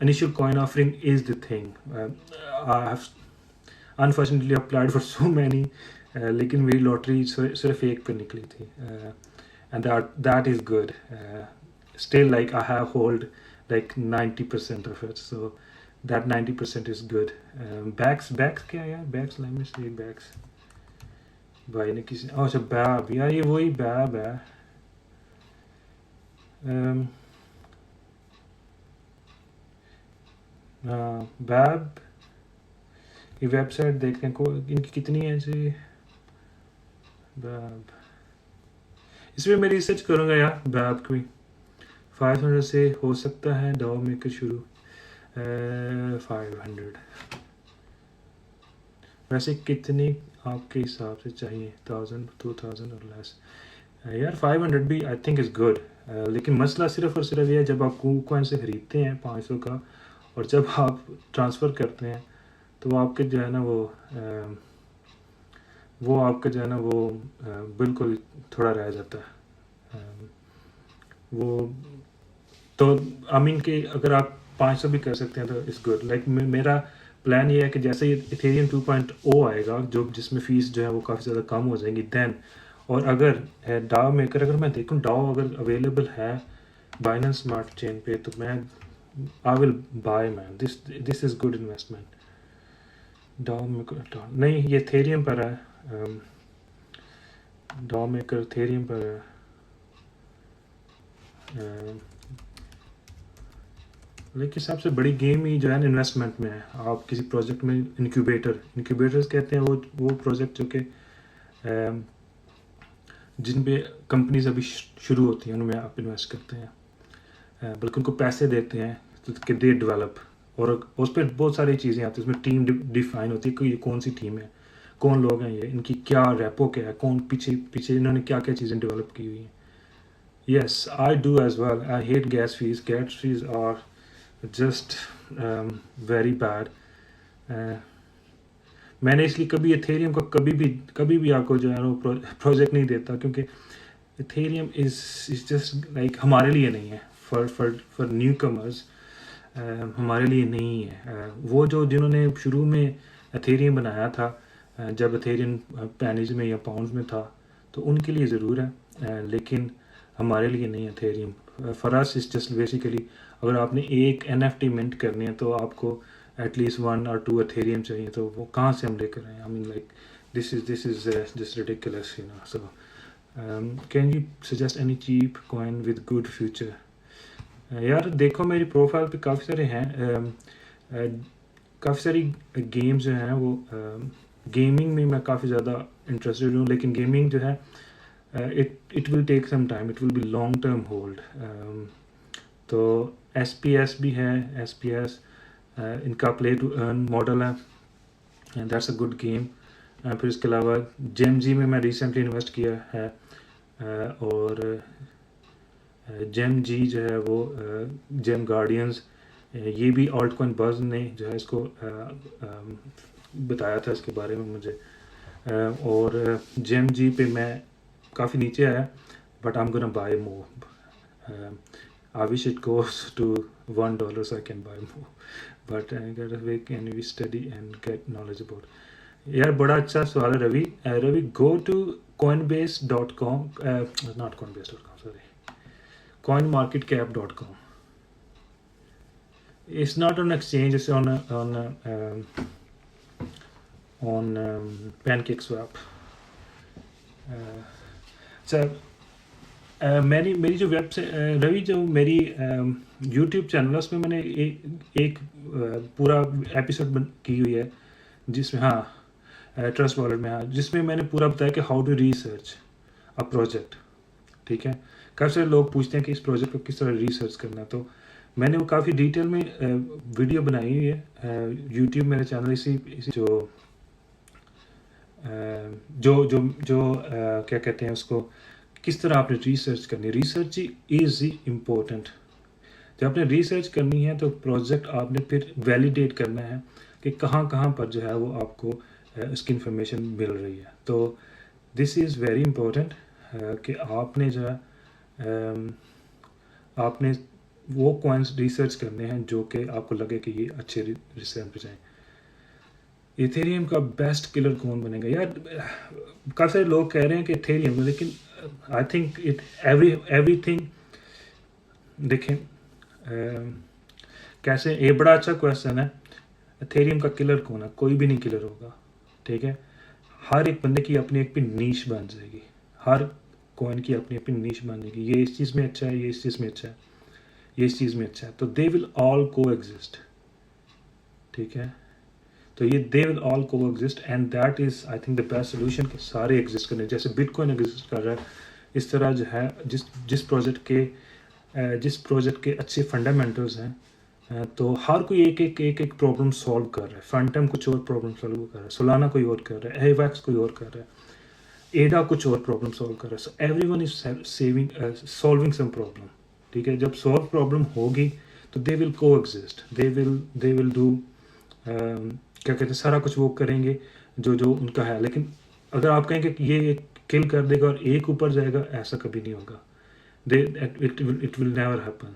Initial coin offering is the thing. I have unfortunately applied for so many, लेकिन मेरी लॉटरी सिर्फ एक पे निकली थी, and that is good. Still like I have hold like 90% of it, so that 90% is good. Backs क्या यार, backs, let me see backs भाई ने किसी, अच्छा बैब, यार ये वही बैब है। हाँ बैब की वेबसाइट देखते हैं इनकी कितनी है जी। बैब, इसमें मैं रिसर्च करूँगा यार बैब की। 500 से हो सकता है डाउ मेकर शुरू। 500 वैसे कितनी आपके हिसाब से चाहिए? 1000, 2000 और लेस? यार 500 भी आई थिंक इज़ गुड, लेकिन मसला सिर्फ और सिर्फ ये है, जब आप कॉइन से ख़रीदते हैं 500 का, और जब आप ट्रांसफ़र करते हैं, तो वो आपके जो है ना वो आपका जो है ना वो बिल्कुल थोड़ा रह जाता है। वो तो आई मीन कि अगर आप 500 भी कर सकते हैं तो इट्स गुड। लाइक मेरा प्लान ये है कि जैसे ये इथेरियम 2.0 आएगा, जो जिसमें फ़ीस जो है वो काफ़ी ज़्यादा कम हो जाएंगी, देन, और अगर डाओ मेकर, अगर मैं देखूँ डाओ अगर अवेलेबल है बाइनेंस स्मार्ट चेन पे, तो मैं I will buy man, this is good investment. DAO Maker नहीं, ये इथेरियम पर है। डाओ मेकर इथेरियम पर है। लेकिन सबसे बड़ी गेम ही जो है इन्वेस्टमेंट में है। आप किसी प्रोजेक्ट में इंक्यूबेटर्स कहते हैं वो प्रोजेक्ट जो कि जिन पे कंपनीज अभी शुरू होती हैं उनमें आप इन्वेस्ट करते हैं, बल्कि उनको पैसे देते हैं तो कि दे डेवलप, और उस पर बहुत सारी चीज़ें आती हैं। उसमें टीम डिफाइन होती है कि ये कौन सी टीम है, कौन लोग हैं, ये इनकी क्या रेपो क्या है, कौन पीछे इन्होंने क्या क्या चीज़ें डेवलप की हुई हैं। Yes I do as well. I hate gas fees are just very bad. मैंने इसलिए कभी एथेरियम का कभी भी आपको जो है वो प्रोजेक्ट नहीं देता, क्योंकि एथेरियम इज़ जस्ट लाइक हमारे लिए नहीं है, फॉर न्यू कमर्स हमारे लिए नहीं है। वो जो जिन्होंने शुरू में एथेरियम बनाया था, जब एथेरियम पेनीज में या पाउंड्स में था, तो उनके लिए ज़रूर है, लेकिन हमारे लिए नहीं है Ethereum. For us is just basically, अगर आपने एक NFT मिंट करनी है तो आपको एटलीस्ट 1 or 2 एथेरियम चाहिए, तो वो कहाँ से हम लेकर आए? I mean like this is just ridiculous, you know. So can you suggest any cheap coin with good future? यार देखो मेरी प्रोफाइल पे काफ़ी सारे हैं, काफ़ी सारी गेम्स जो हैं वो, गेमिंग में मैं काफ़ी ज़्यादा इंटरेस्टेड हूँ, लेकिन गेमिंग जो है it will take some time, it will be long term hold. तो SPS भी है, SPS इनका प्ले टू अर्न मॉडल है, and that's a good game. फिर इसके अलावा GEMG में मैं रिसेंटली इन्वेस्ट किया है, और GEMG जो है वो जेम गार्डियंस, ये भी ऑल्ट कॉइन बज़ ने जो है इसको बताया था इसके बारे में मुझे, और GEMG पे मैं काफ़ी नीचे आया, but I am gonna buy more. I wish it goes to $1 so I can buy more, but where can we study and get knowledge about? यार बड़ा अच्छा सवाल है Ravi. Ravi, go to coinbase.com, not coinbase.com, sorry, coinmarketcap.com. It's not on exchange, it's on PancakeSwap. So मेरी जो website Ravi, जो मेरी YouTube channel है उसमें मैंने एक पूरा एपिसोड की हुई है, जिसमें हाँ ट्रस्ट वॉलेट में, हाँ, जिसमें मैंने पूरा बताया कि how to research a project. ठीक है, काफ़ी सारे लोग पूछते हैं कि इस प्रोजेक्ट को किस तरह रिसर्च करना, तो मैंने वो काफ़ी डिटेल में वीडियो बनाई हुई है YouTube मेरे चैनल, इसी जो क्या कहते हैं उसको, किस तरह आपने रिसर्च करनी है। Research is important. जब आपने रिसर्च करनी है तो प्रोजेक्ट आपने फिर वैलिडेट करना है कि कहाँ कहाँ पर जो है वो आपको उसकी इंफॉर्मेशन मिल रही है। तो दिस इज़ वेरी इम्पोर्टेंट कि आपने जो है आपने वो कॉइन्स रिसर्च करने हैं जो कि आपको लगे कि ये अच्छे रिसर्च पे जाएँ। इथेरियम का बेस्ट किलर कौन बनेगा यार? काफ़ी सारे लोग कह रहे हैं कि इथेरियम, लेकिन आई थिंक इट एवरीथिंग देखें कैसे, ये बड़ा अच्छा क्वेश्चन है। इथेरियम का किलर कौन है? कोई भी नहीं किलर होगा, ठीक है। हर एक बंदे की अपनी एक नीश बन जाएगी, हर कॉइन की अपनी अपनी नीश बन जाएगी। ये इस चीज़ में अच्छा है, ये इस चीज़ में अच्छा है, ये इस चीज़ में अच्छा है, तो दे विल ऑल को एग्जिस्ट, ठीक है। तो ये दे विल ऑल को exist and that is I think the best solution कि सारे एग्जिस्ट करने। जैसे बिटकॉइन एग्जिस्ट कर रहा है, इस तरह जो है जिस प्रोजेक्ट के अच्छे फंडामेंटल्स हैं, तो हर कोई एक प्रॉब्लम सॉल्व कर रहा है। फंटम कुछ और प्रॉब्लम सॉल्व कर रहा है, सोलाना कोई और कर रहा है, एवैक्स कोई और कर रहा है, एडा कुछ और प्रॉब्लम सॉल्व कर रहा है। So everyone is solving some problem, ठीक है। जब सॉल्व प्रॉब्लम होगी तो they will coexist, they will do क्या कहते हैं, सारा कुछ वो करेंगे जो जो उनका है। लेकिन अगर आप कहेंगे कि ये किल कर देगा और एक ऊपर जाएगा, ऐसा कभी नहीं होगा। It will never happen.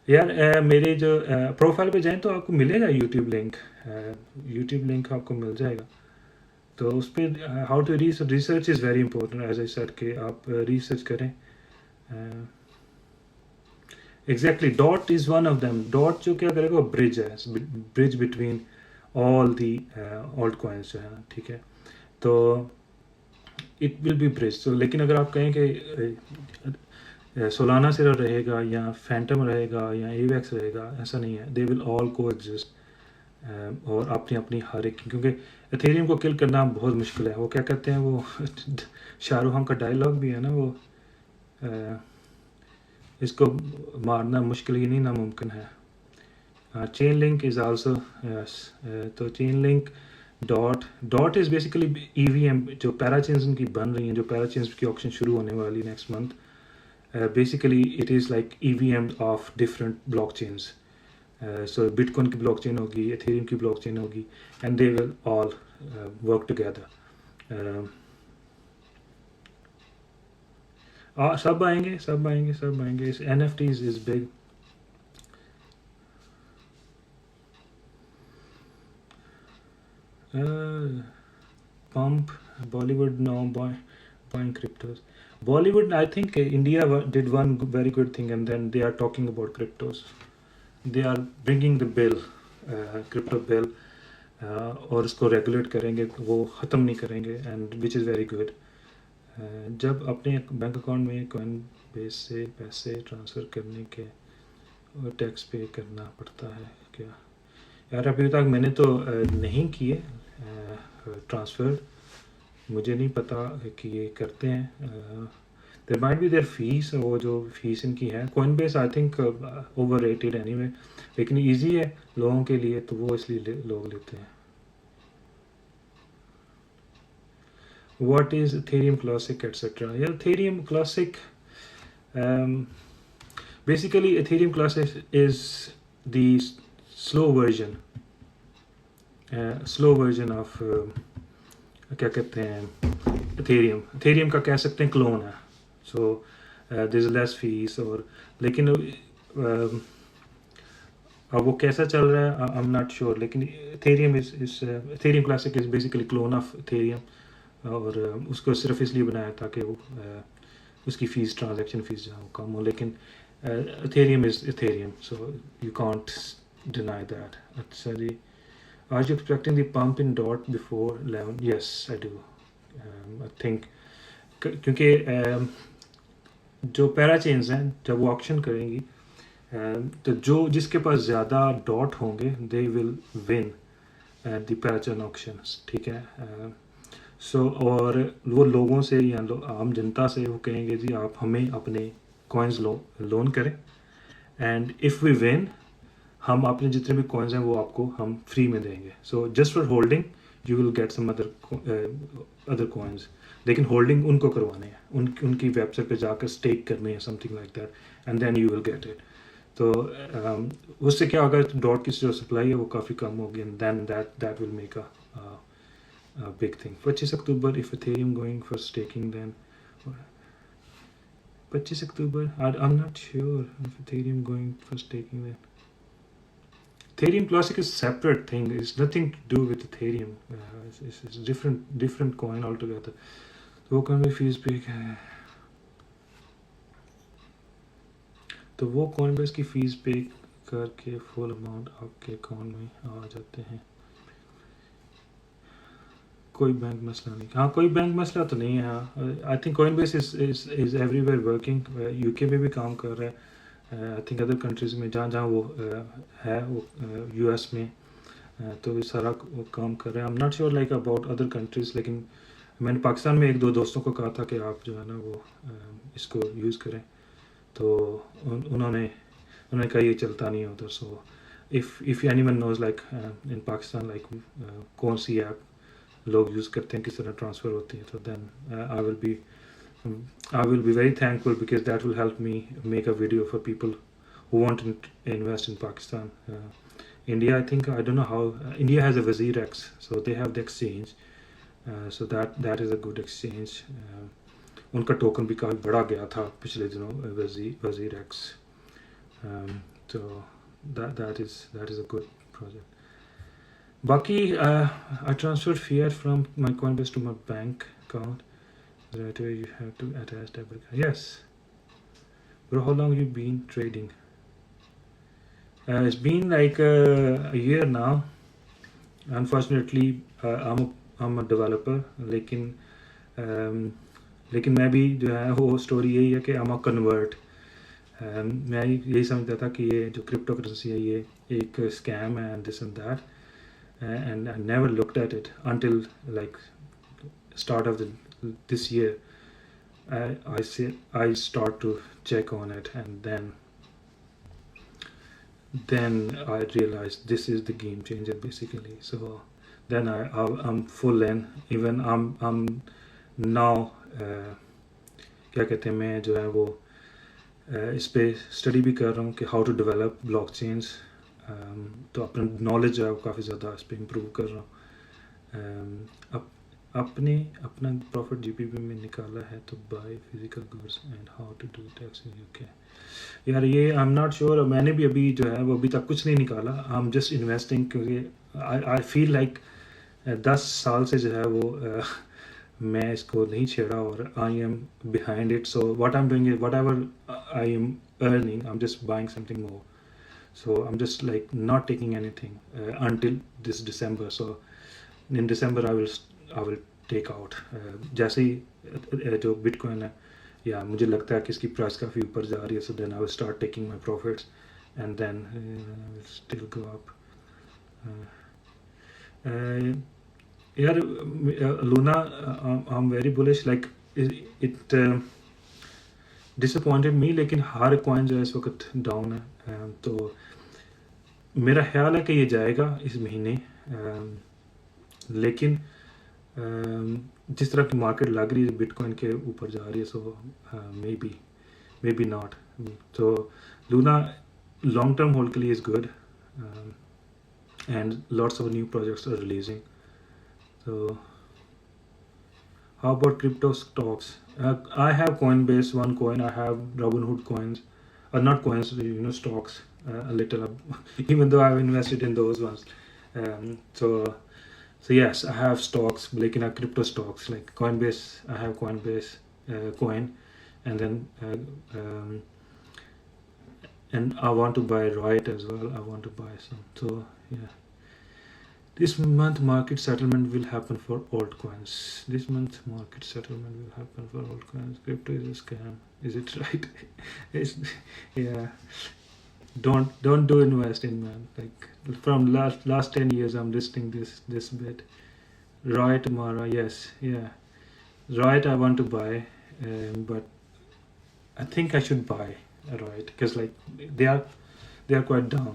यार मेरे जो प्रोफाइल पे जाएं तो आपको मिलेगा यूट्यूब लिंक आपको मिल जाएगा। तो उस पर how to research is very important as I said कि आप रिसर्च करें। Exactly, DOT is one of them. DOT जो क्या करेगा, ब्रिज है, bridge between all the alt coins जो है, ठीक है। तो इट विल बी ब्रिज। तो लेकिन अगर आप कहें कि सोलाना से रहेगा या फैंटम रहेगा या एवैक्स रहेगा, ऐसा नहीं है। दे विल ऑल को एग्जिस्ट और अपनी अपनी हर एक, क्योंकि एथेरियम को किल करना बहुत मुश्किल है। वो क्या कहते हैं, वो शाहरुख खान का डायलॉग भी है ना, वो इसको मारना मुश्किल ही नहीं, नामुमकिन है। Chainlink is also yes. तो Chainlink dot is basically EVM जो पैराचेन्स की बन रही हैं, जो पैराचेन्स की ऑक्शन शुरू होने वाली next month. Basically it is like EVM of different blockchains. So bitcoin की ब्लॉकचेन होगी, एथेरियम की ब्लॉकचेन होगी, and they will all work together. सब आएंगे। इस NFTs is big. Pump Bollywood now buying cryptos. Bollywood, I think India did one very good thing, and then they are talking about cryptos. They are bringing the bill, crypto bill, और उसको regulate करेंगे, वो ख़त्म नहीं करेंगे, and which is very good. जब अपने bank account में कॉइन बेस से पैसे ट्रांसफ़र करने के टैक्स पे करना पड़ता है क्या? यार अभी तक मैंने तो नहीं किए ट्रांसफ़र, मुझे नहीं पता कि ये करते हैं। There might be their fees, वो जो फीस इनकी है। Coinbase I think overrated anyway, लेकिन ईजी है लोगों के लिए, तो वो इसलिए लोग लेते हैं। What is Ethereum Classic, etc.? Yeah, Ethereum Classic, basically Ethereum Classic is the slow version of क्या कहते हैं Ethereum का कह सकते हैं क्लोन है। So there's less fees, और लेकिन अब वो कैसा चल रहा है I'm not sure, लेकिन Ethereum Classic is basically clone of Ethereum, और उसको सिर्फ इसलिए बनाया ताकि वो उसकी फ़ीस, ट्रांजैक्शन फ़ीस जो कम हो। लेकिन Ethereum is Ethereum, so you can't deny that. अच्छा जी, are you expecting the pump in dot before 11? Yes I do, I think, क्योंकि जो पैराचेन्स हैं जब वो ऑक्शन करेंगी, तो जिसके पास ज़्यादा डॉट होंगे they will win the पैराचेन auctions, ठीक है। सो और वो लोगों से या आम जनता से वो कहेंगे जी आप हमें अपने कॉइन्स लोन करें, एंड इफ़ वी विन हम अपने जितने भी कॉइन्स हैं वो आपको हम फ्री में देंगे। So just for holding you will get some other coins. लेकिन होल्डिंग उनको करवाने हैं, उनकी वेबसाइट पे जाकर स्टेक करने हैं, something like that, and then you will get it. तो उससे क्या होगा, डॉट की जो सप्लाई है वो काफ़ी कम होगी, and then that will make a big thing. 25 October if Ethereum going for staking then 25 October, I am not sure if Ethereum going for staking then. Ethereum Classic is a separate thing. It's nothing to do with Ethereum. It's different coin altogether. तो वो कौन भी fees पे है, तो वो coin base की fees पे करके फुल अमाउंट आपके अकाउंट में आ जाते हैं. कोई बैंक मसला नहीं. हाँ, कोई बैंक मसला तो नहीं है. हाँ, I think coin base is everywhere working. UK में भी काम कर रहा है. आई थिंक अदर कंट्रीज़ में जहाँ वो है, वो यूएस में, तो ये सारा वो काम कर रहे हैं. आई am not sure like about other countries, लेकिन मैंने पाकिस्तान में एक दो दोस्तों को कहा था कि आप जो है ना वो इसको यूज़ करें, तो उन्होंने कहा ये चलता नहीं है उधर. So if anyone knows like in Pakistan like कौन सी ऐप लोग यूज़ करते हैं, किस तरह ट्रांसफ़र होती है, तो then I will be very thankful, because that will help me make a video for people who want to invest in Pakistan. India, I don't know how. India has a WazirX, so they have the exchange. So that is a good exchange. उनका token भी काफ़ी बड़ा गया था पिछले दिनों, WazirX. So that is a good project. बाकी I transferred fiat from my Coinbase to my bank account. Right away you have to attach debit card. Yes. Bro, how long you been trading? It's been like a year now. Unfortunately, I'm a developer. लेकिन मैं भी जो है वो story यही है कि I'm a convert. मैं यही समझता था कि ये जो क्रिप्टो करेंसी है ये एक स्कैम है and this and that, and I never looked at it until like start of this year. I start to check on it, and then I realized this is the game changer basically. So then I'm full in. Even I'm now क्या कहते हैं, मैं जो है वो इस पे study भी कर रहा हूँ कि हाउ टू डेवलप ब्लॉकचेन्स. तो अपना नॉलेज जो है वो काफ़ी ज़्यादा इस पर इम्प्रूव कर रहा हूँ. अपना प्रॉफिट जीपीपी में निकाला है, तो buy physical goods and how to do tax in UK. यार ये आई एम नॉट श्योर. मैंने भी अभी जो है वो अभी तक कुछ नहीं निकाला. आई एम जस्ट इन्वेस्टिंग, क्योंकि आई फील लाइक 10 साल से जो है वो मैं इसको नहीं छेड़ा और I am behind it. So what I am doing is what ever I am earning, I am just buying something more. So I'm just like not taking anything until this December. So in December I will take out. जैसे ही जो bitcoin है, या मुझे लगता है कि इसकी price काफ़ी ऊपर जा रही है, so then I will start taking my profits, and then I will still go up. यार Luna, I'm very bullish. Like it disappointed me, लेकिन हर कॉइन जो है इस वक्त डाउन है. तो मेरा ख्याल है कि ये जाएगा इस महीने, लेकिन जिस तरह की मार्केट लग रही है बिटकॉइन के ऊपर जा रही है, सो मे बी नॉट. तो लूना लॉन्ग टर्म होल्ड के लिए is good, and lots of new projects are releasing. So how about crypto stocks? I have Coinbase, OneCoin. I have Robinhood coins, not coins, stocks. A little, even though I've invested in those ones. So yes, I have stocks, like in crypto stocks, like Coinbase. I have Coinbase coin, and then and I want to buy Riot as well. I want to buy some. So yeah. This month market settlement will happen for altcoins. This month market settlement will happen for altcoins. Crypto is a scam. Is it right? Yeah. Don't do invest in, man. Like from last 10 years, I'm listing this bit. Riot tomorrow, yes, yeah. Riot I want to buy, but I think I should buy Riot because like they are quite down.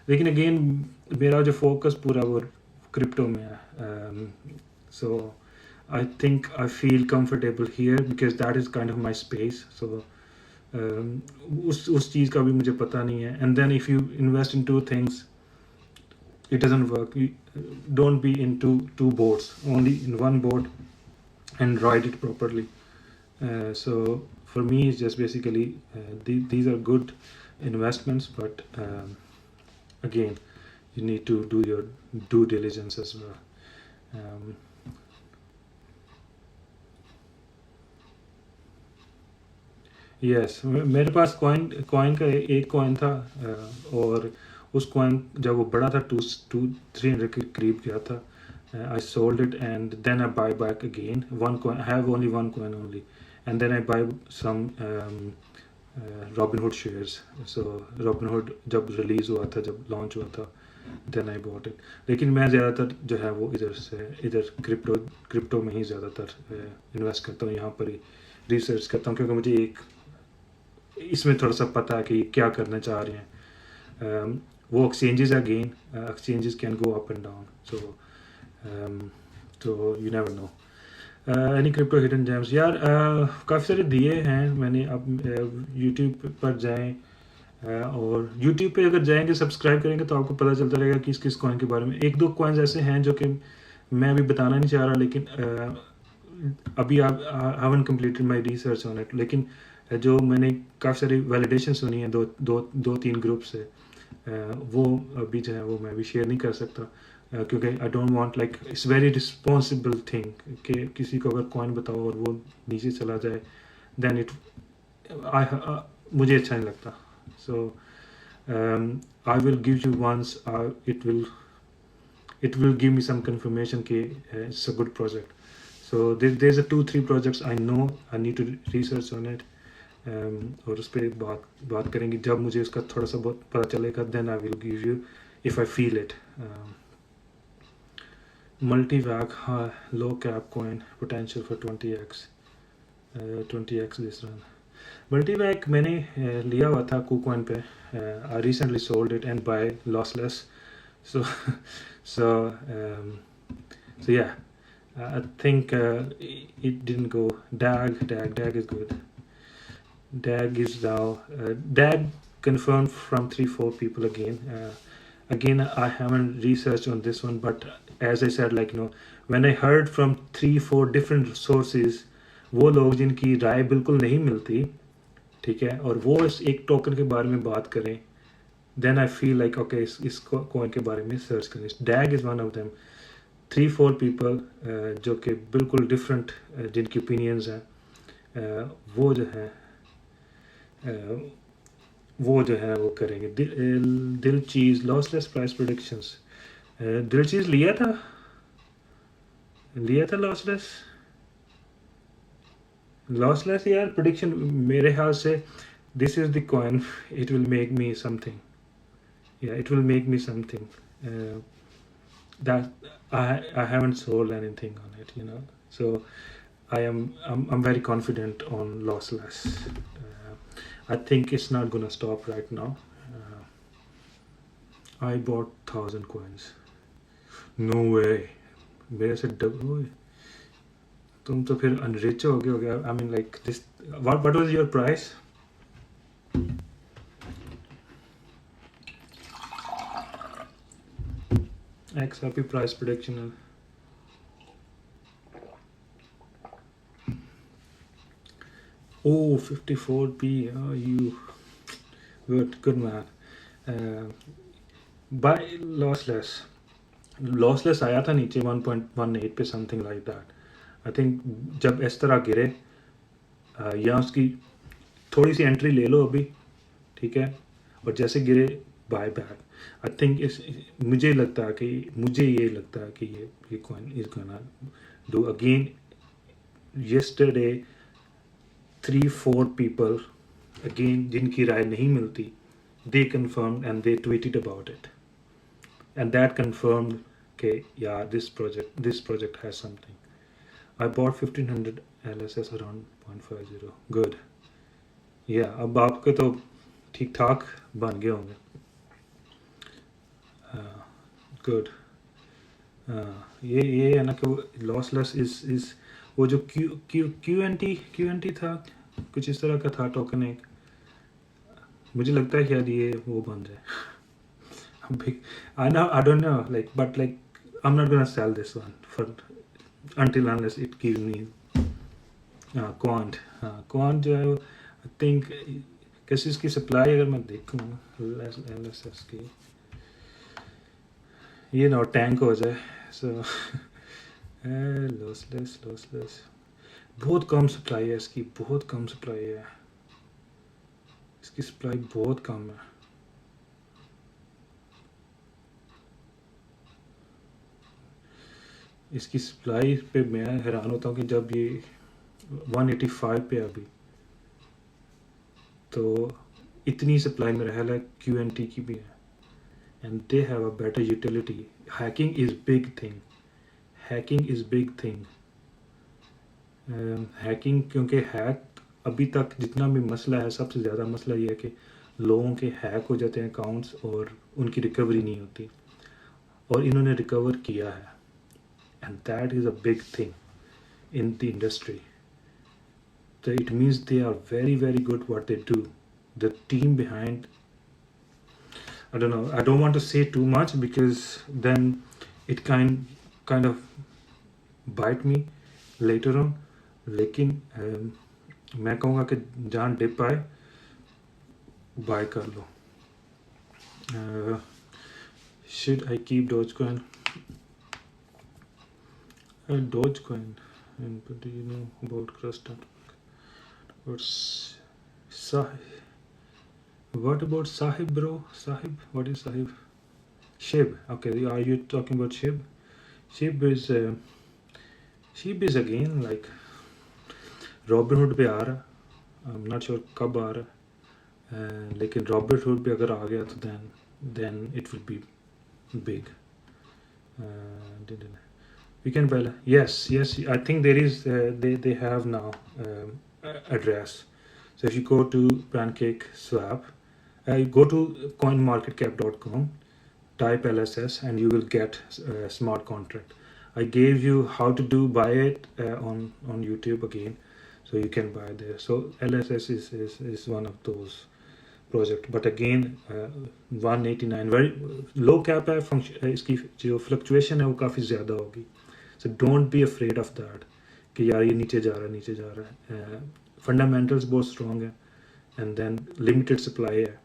लेकिन again मेरा जो focus पूरा वो crypto में है. So I think I feel comfortable here because that is kind of my space. So उस चीज़ का भी मुझे पता नहीं है. And then if you invest in two things, it doesn't work. You don't be into two boats, only in one boat and ride it properly. So for me, it's just basically these are good investments, but again, you need to do your due diligence as well. Um, yes मेरे पास coin का एक coin था. और उस coin जब वो बड़ा था 200-300 के करीब गया था. I sold it and then I buy back again one coin. I have only one coin only and then I buy some Robinhood shares. So Robinhood जब रिलीज़ हुआ था, जब लॉन्च हुआ था, देन आई बॉट इट. लेकिन मैं ज़्यादातर जो है वो इधर क्रिप्टो में ही ज़्यादातर इन्वेस्ट करता हूँ. यहाँ पर ही रिसर्च करता हूँ क्योंकि मुझे इसमें थोड़ा सा पता है कि क्या करना चाह रहे हैं. वो exchanges again exchanges can go up and down. So you never know. Any crypto hidden gems यार काफ़ी सारे दिए हैं मैंने. अब यूट्यूब पर जाएं और यूट्यूब पे अगर जाएंगे सब्सक्राइब करेंगे तो आपको पता चलता रहेगा किस किस कॉइन के बारे में. एक दो कॉइन्स ऐसे हैं जो कि मैं अभी बताना नहीं चाह रहा, लेकिन अभी आप haven't completed my research on it. लेकिन जो मैंने काफ़ी सारी वैलिडेशन सुनी है दो तीन ग्रुप से, वो अभी जो है वो मैं भी शेयर नहीं कर सकता क्योंकि I don't want like it's very responsible thing कि किसी को अगर कॉइन बताओ और वो नीचे चला जाए, देन इट मुझे अच्छा नहीं लगता. So I will give you once it will give me some confirmation कि it's a good project. So there's a 2-3 projects I know I need to research on it. और उस पर बात करेंगे जब मुझे उसका थोड़ा सा बहुत पता चलेगा. Then I will give you if I feel it. Multivac हाँ low cap coin potential for 20x this run. Multivac मैंने लिया हुआ था KuCoin पे. I recently sold it and buy lossless. So yeah, I think it didn't go. DAG is good. DAG is now DAG confirmed from 3-4 people again. Again, I haven't researched on this one, but as I said, like when I heard from 3-4 different sources, वो लोग जिनकी राय बिल्कुल नहीं मिलती, ठीक है, और वो इस एक टोकन के बारे में बात करें, then I feel like okay इस कॉइन के बारे में सर्च करें. DAG is one of them. 3-4 people जो कि बिल्कुल डिफरेंट जिनकी ओपिनियंस हैं, वो जो है वो करेंगे. दिल चीज़ लॉसलेस प्राइस प्रोडिक्शंस. दिल चीज़ लिया था लॉसलेस यार. प्रोडिक्शन मेरे ख्याल से this is the coin, it will make me something. Yeah, it will make me something that I haven't sold anything on it, So I'm very confident on lossless. I think it's not gonna stop right now. I bought 1,000 coins. No way. मेरे से double. तुम तो फिर unreached हो गए. I mean like this. What was your price? XRP price prediction. Oh, 54p. Oh, you good man. Buy lossless आया था नीचे 1.18 पे, something like that. I think जब इस तरह गिरे या उसकी थोड़ी सी एंट्री ले लो अभी, ठीक है, और जैसे गिरे बाय बैक. आई थिंक मुझे ये लगता है कि ये coin is gonna do again. yesterday 3-4 people again जिनकी राय नहीं मिलती, they confirmed and they tweeted about it, and that confirmed कि yeah this project has something. I bought 1500 LSS around 0.50. good. yeah अब आपके तो ठीक ठाक बन गए होंगे. Good. ये है ना कि वो लॉसलेस इस वो जो क्यू एन टी था, कुछ इस तरह का था टोकन एक। मुझे लगता है शायद ये वो बन जाए big. I don't know, like, but like, I'm not gonna sell this one for until unless it gives me quant. Quant जो है I think कैसे इसकी सप्लाई अगर मैं देखूँ LSS की, ये ना टैंक हो जाए। सो लॉसलेस बहुत कम सप्लाई है इसकी, बहुत कम सप्लाई है इसकी, सप्लाई बहुत कम है। इसकी सप्लाई पे मैं हैरान होता हूँ कि जब ये 185 पे अभी, तो इतनी सप्लाई में रहा है क्यू की भी है, and they have a better utility. Hacking is big thing, hacking is big thing. Hacking, क्योंकि हैक अभी तक जितना भी मसला है, सबसे ज़्यादा मसला ये है कि लोगों के हैक हो जाते हैं अकाउंट्स और उनकी रिकवरी नहीं होती, और इन्होंने रिकवर किया है, and that is a big thing in the industry. So it means they are very very good what they do. The team behind, I don't know, I don't want to say too much because then it kind of bite me later on. लेकिन मैं कहूँगा कि जहाँ dip आए bye कर लो। should I keep Dogecoin? Dogecoin, and do you know about Crust? What about Sahib, bro? Sahib, what is Sahib? Shib. Okay, are you talking about Shib? Shib is again like Robinhood पे आ रहा, I'm not sure कब आ रहा, लेकिन Robinhood पे अगर आ गया तो then it will be big. We can buy. Yes, I think there is they have now address. So if you go to Pancake Swap, go to coinmarketcap.com, type LSS, and you will get a smart contract. I gave you how to buy it on YouTube again, so you can buy there. So LSS is one of those project, but again 189 very low cap है, इसकी जो fluctuation है वो काफ़ी ज़्यादा होगी। So don't be afraid of that कि यार ये नीचे जा रहा है। फंडामेंटल्स बहुत स्ट्रॉन्ग है, एंड देन लिमिटेड सप्लाई है,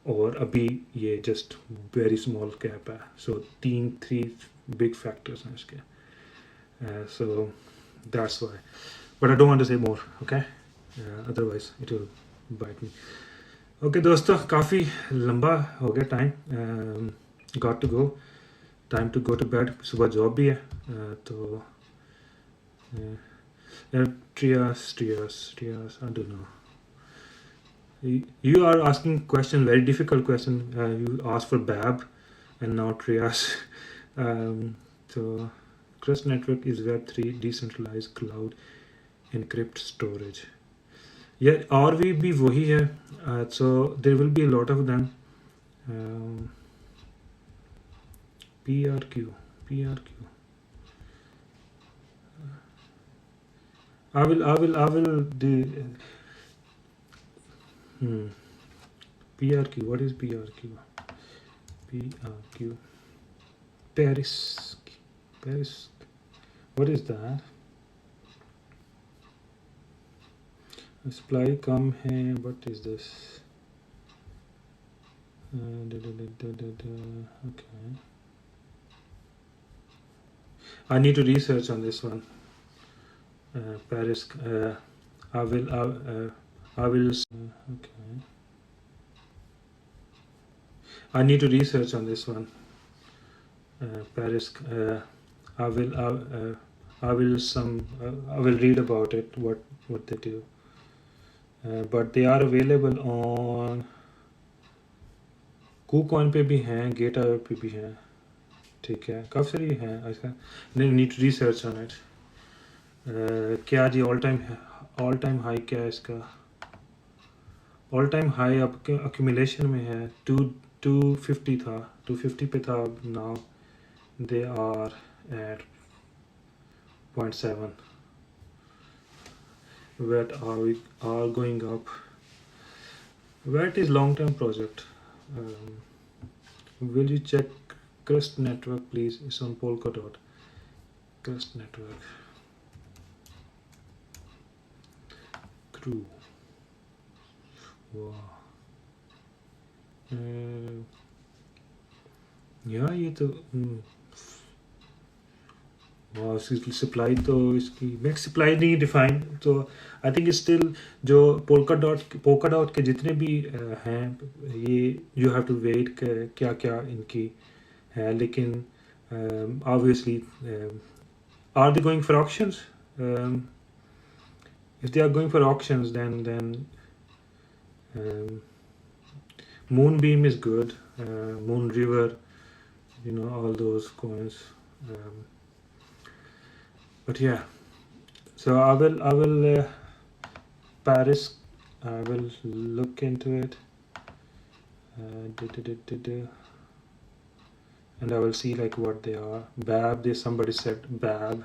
और अभी ये जस्ट वेरी स्मॉल कैप है। सो 3 बिग फैक्टर्स हैं इसके। So that's why, but I don't want to say more, okay, otherwise it will bite me. Okay दोस्तों, काफ़ी लंबा हो गया time, got to go, time to go to bed, सुबह job भी है। तो Trias, I don't know. You are asking question, very difficult question. You asked for BAB and now Trias. So Crust network is Web3 decentralized cloud encrypt storage. Yeah, RV भी वही है, so there will be a lot of them. PRQ. I will do PRQ. What is PRQ? PRQ. Paris. What is that? Supply कम है. What is this? Okay. I need to research on this one. Paris. I will. Okay. I need to research on this one. Paris. I will read about it. What they do. But they are available on KuCoin पे भी हैं, GateIO पे भी हैं, ठीक है, काफ़ी सारी हैं। ऐसा need to research on it. क्या जी ऑल टाइम हाई क्या है इसका? ऑल टाइम हाई अब एक्यूमुलेशन में है 250 था, 250 पे था, now they are at 0.7. VAT are going up. VAT is long-term project. Um, will you check Crust network, please? It's on Polkadot. Crust network. Crew. Wow. यार ये तो वाह, इसकी सप्लाई तो इसकी मैक्स सप्लाई नहीं डिफाइन, तो आई थिंक स्टिल जो पोल्का डॉट के जितने भी हैं, ये यू हैव टू वेट क्या क्या इनकी है, लेकिन obviously are they going for auctions? If they are going for auctions then Moonbeam is good, Moon River, all those coins. But yeah, so I will Paris, I will look into it, and I will see like what they are. BAB, somebody said BAB.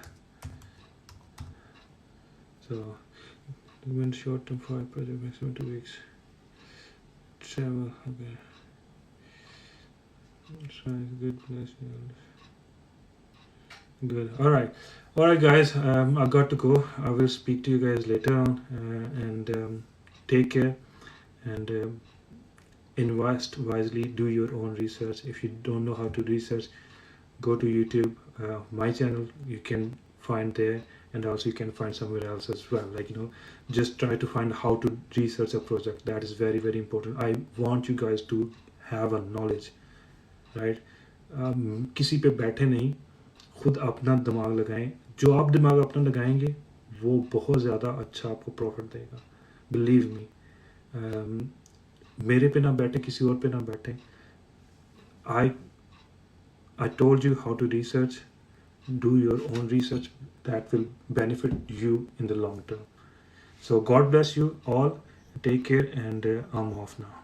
So went short term for project maximum 2 weeks. Travel, okay. Sounds good. Good. All right, guys. I got to go. I will speak to you guys later on, and take care, and invest wisely. Do your own research. If you don't know how to research, go to YouTube. My channel you can find there, and also you can find somewhere else as well. Just try to find how to research a project. That is very, very important. I want you guys to have a knowledge, right? किसी पे बैठे नहीं, खुद अपना दिमाग लगाएं. जो आप दिमाग अपना लगाएंगे वो बहुत ज़्यादा अच्छा आपको प्रॉफिट देगा, बिलीव मी. मेरे पे ना बैठे, किसी और पे ना बैठे. I told you how to research. Do your own research. That will benefit you in the long term. So God bless you all. Take care, and I'm off now.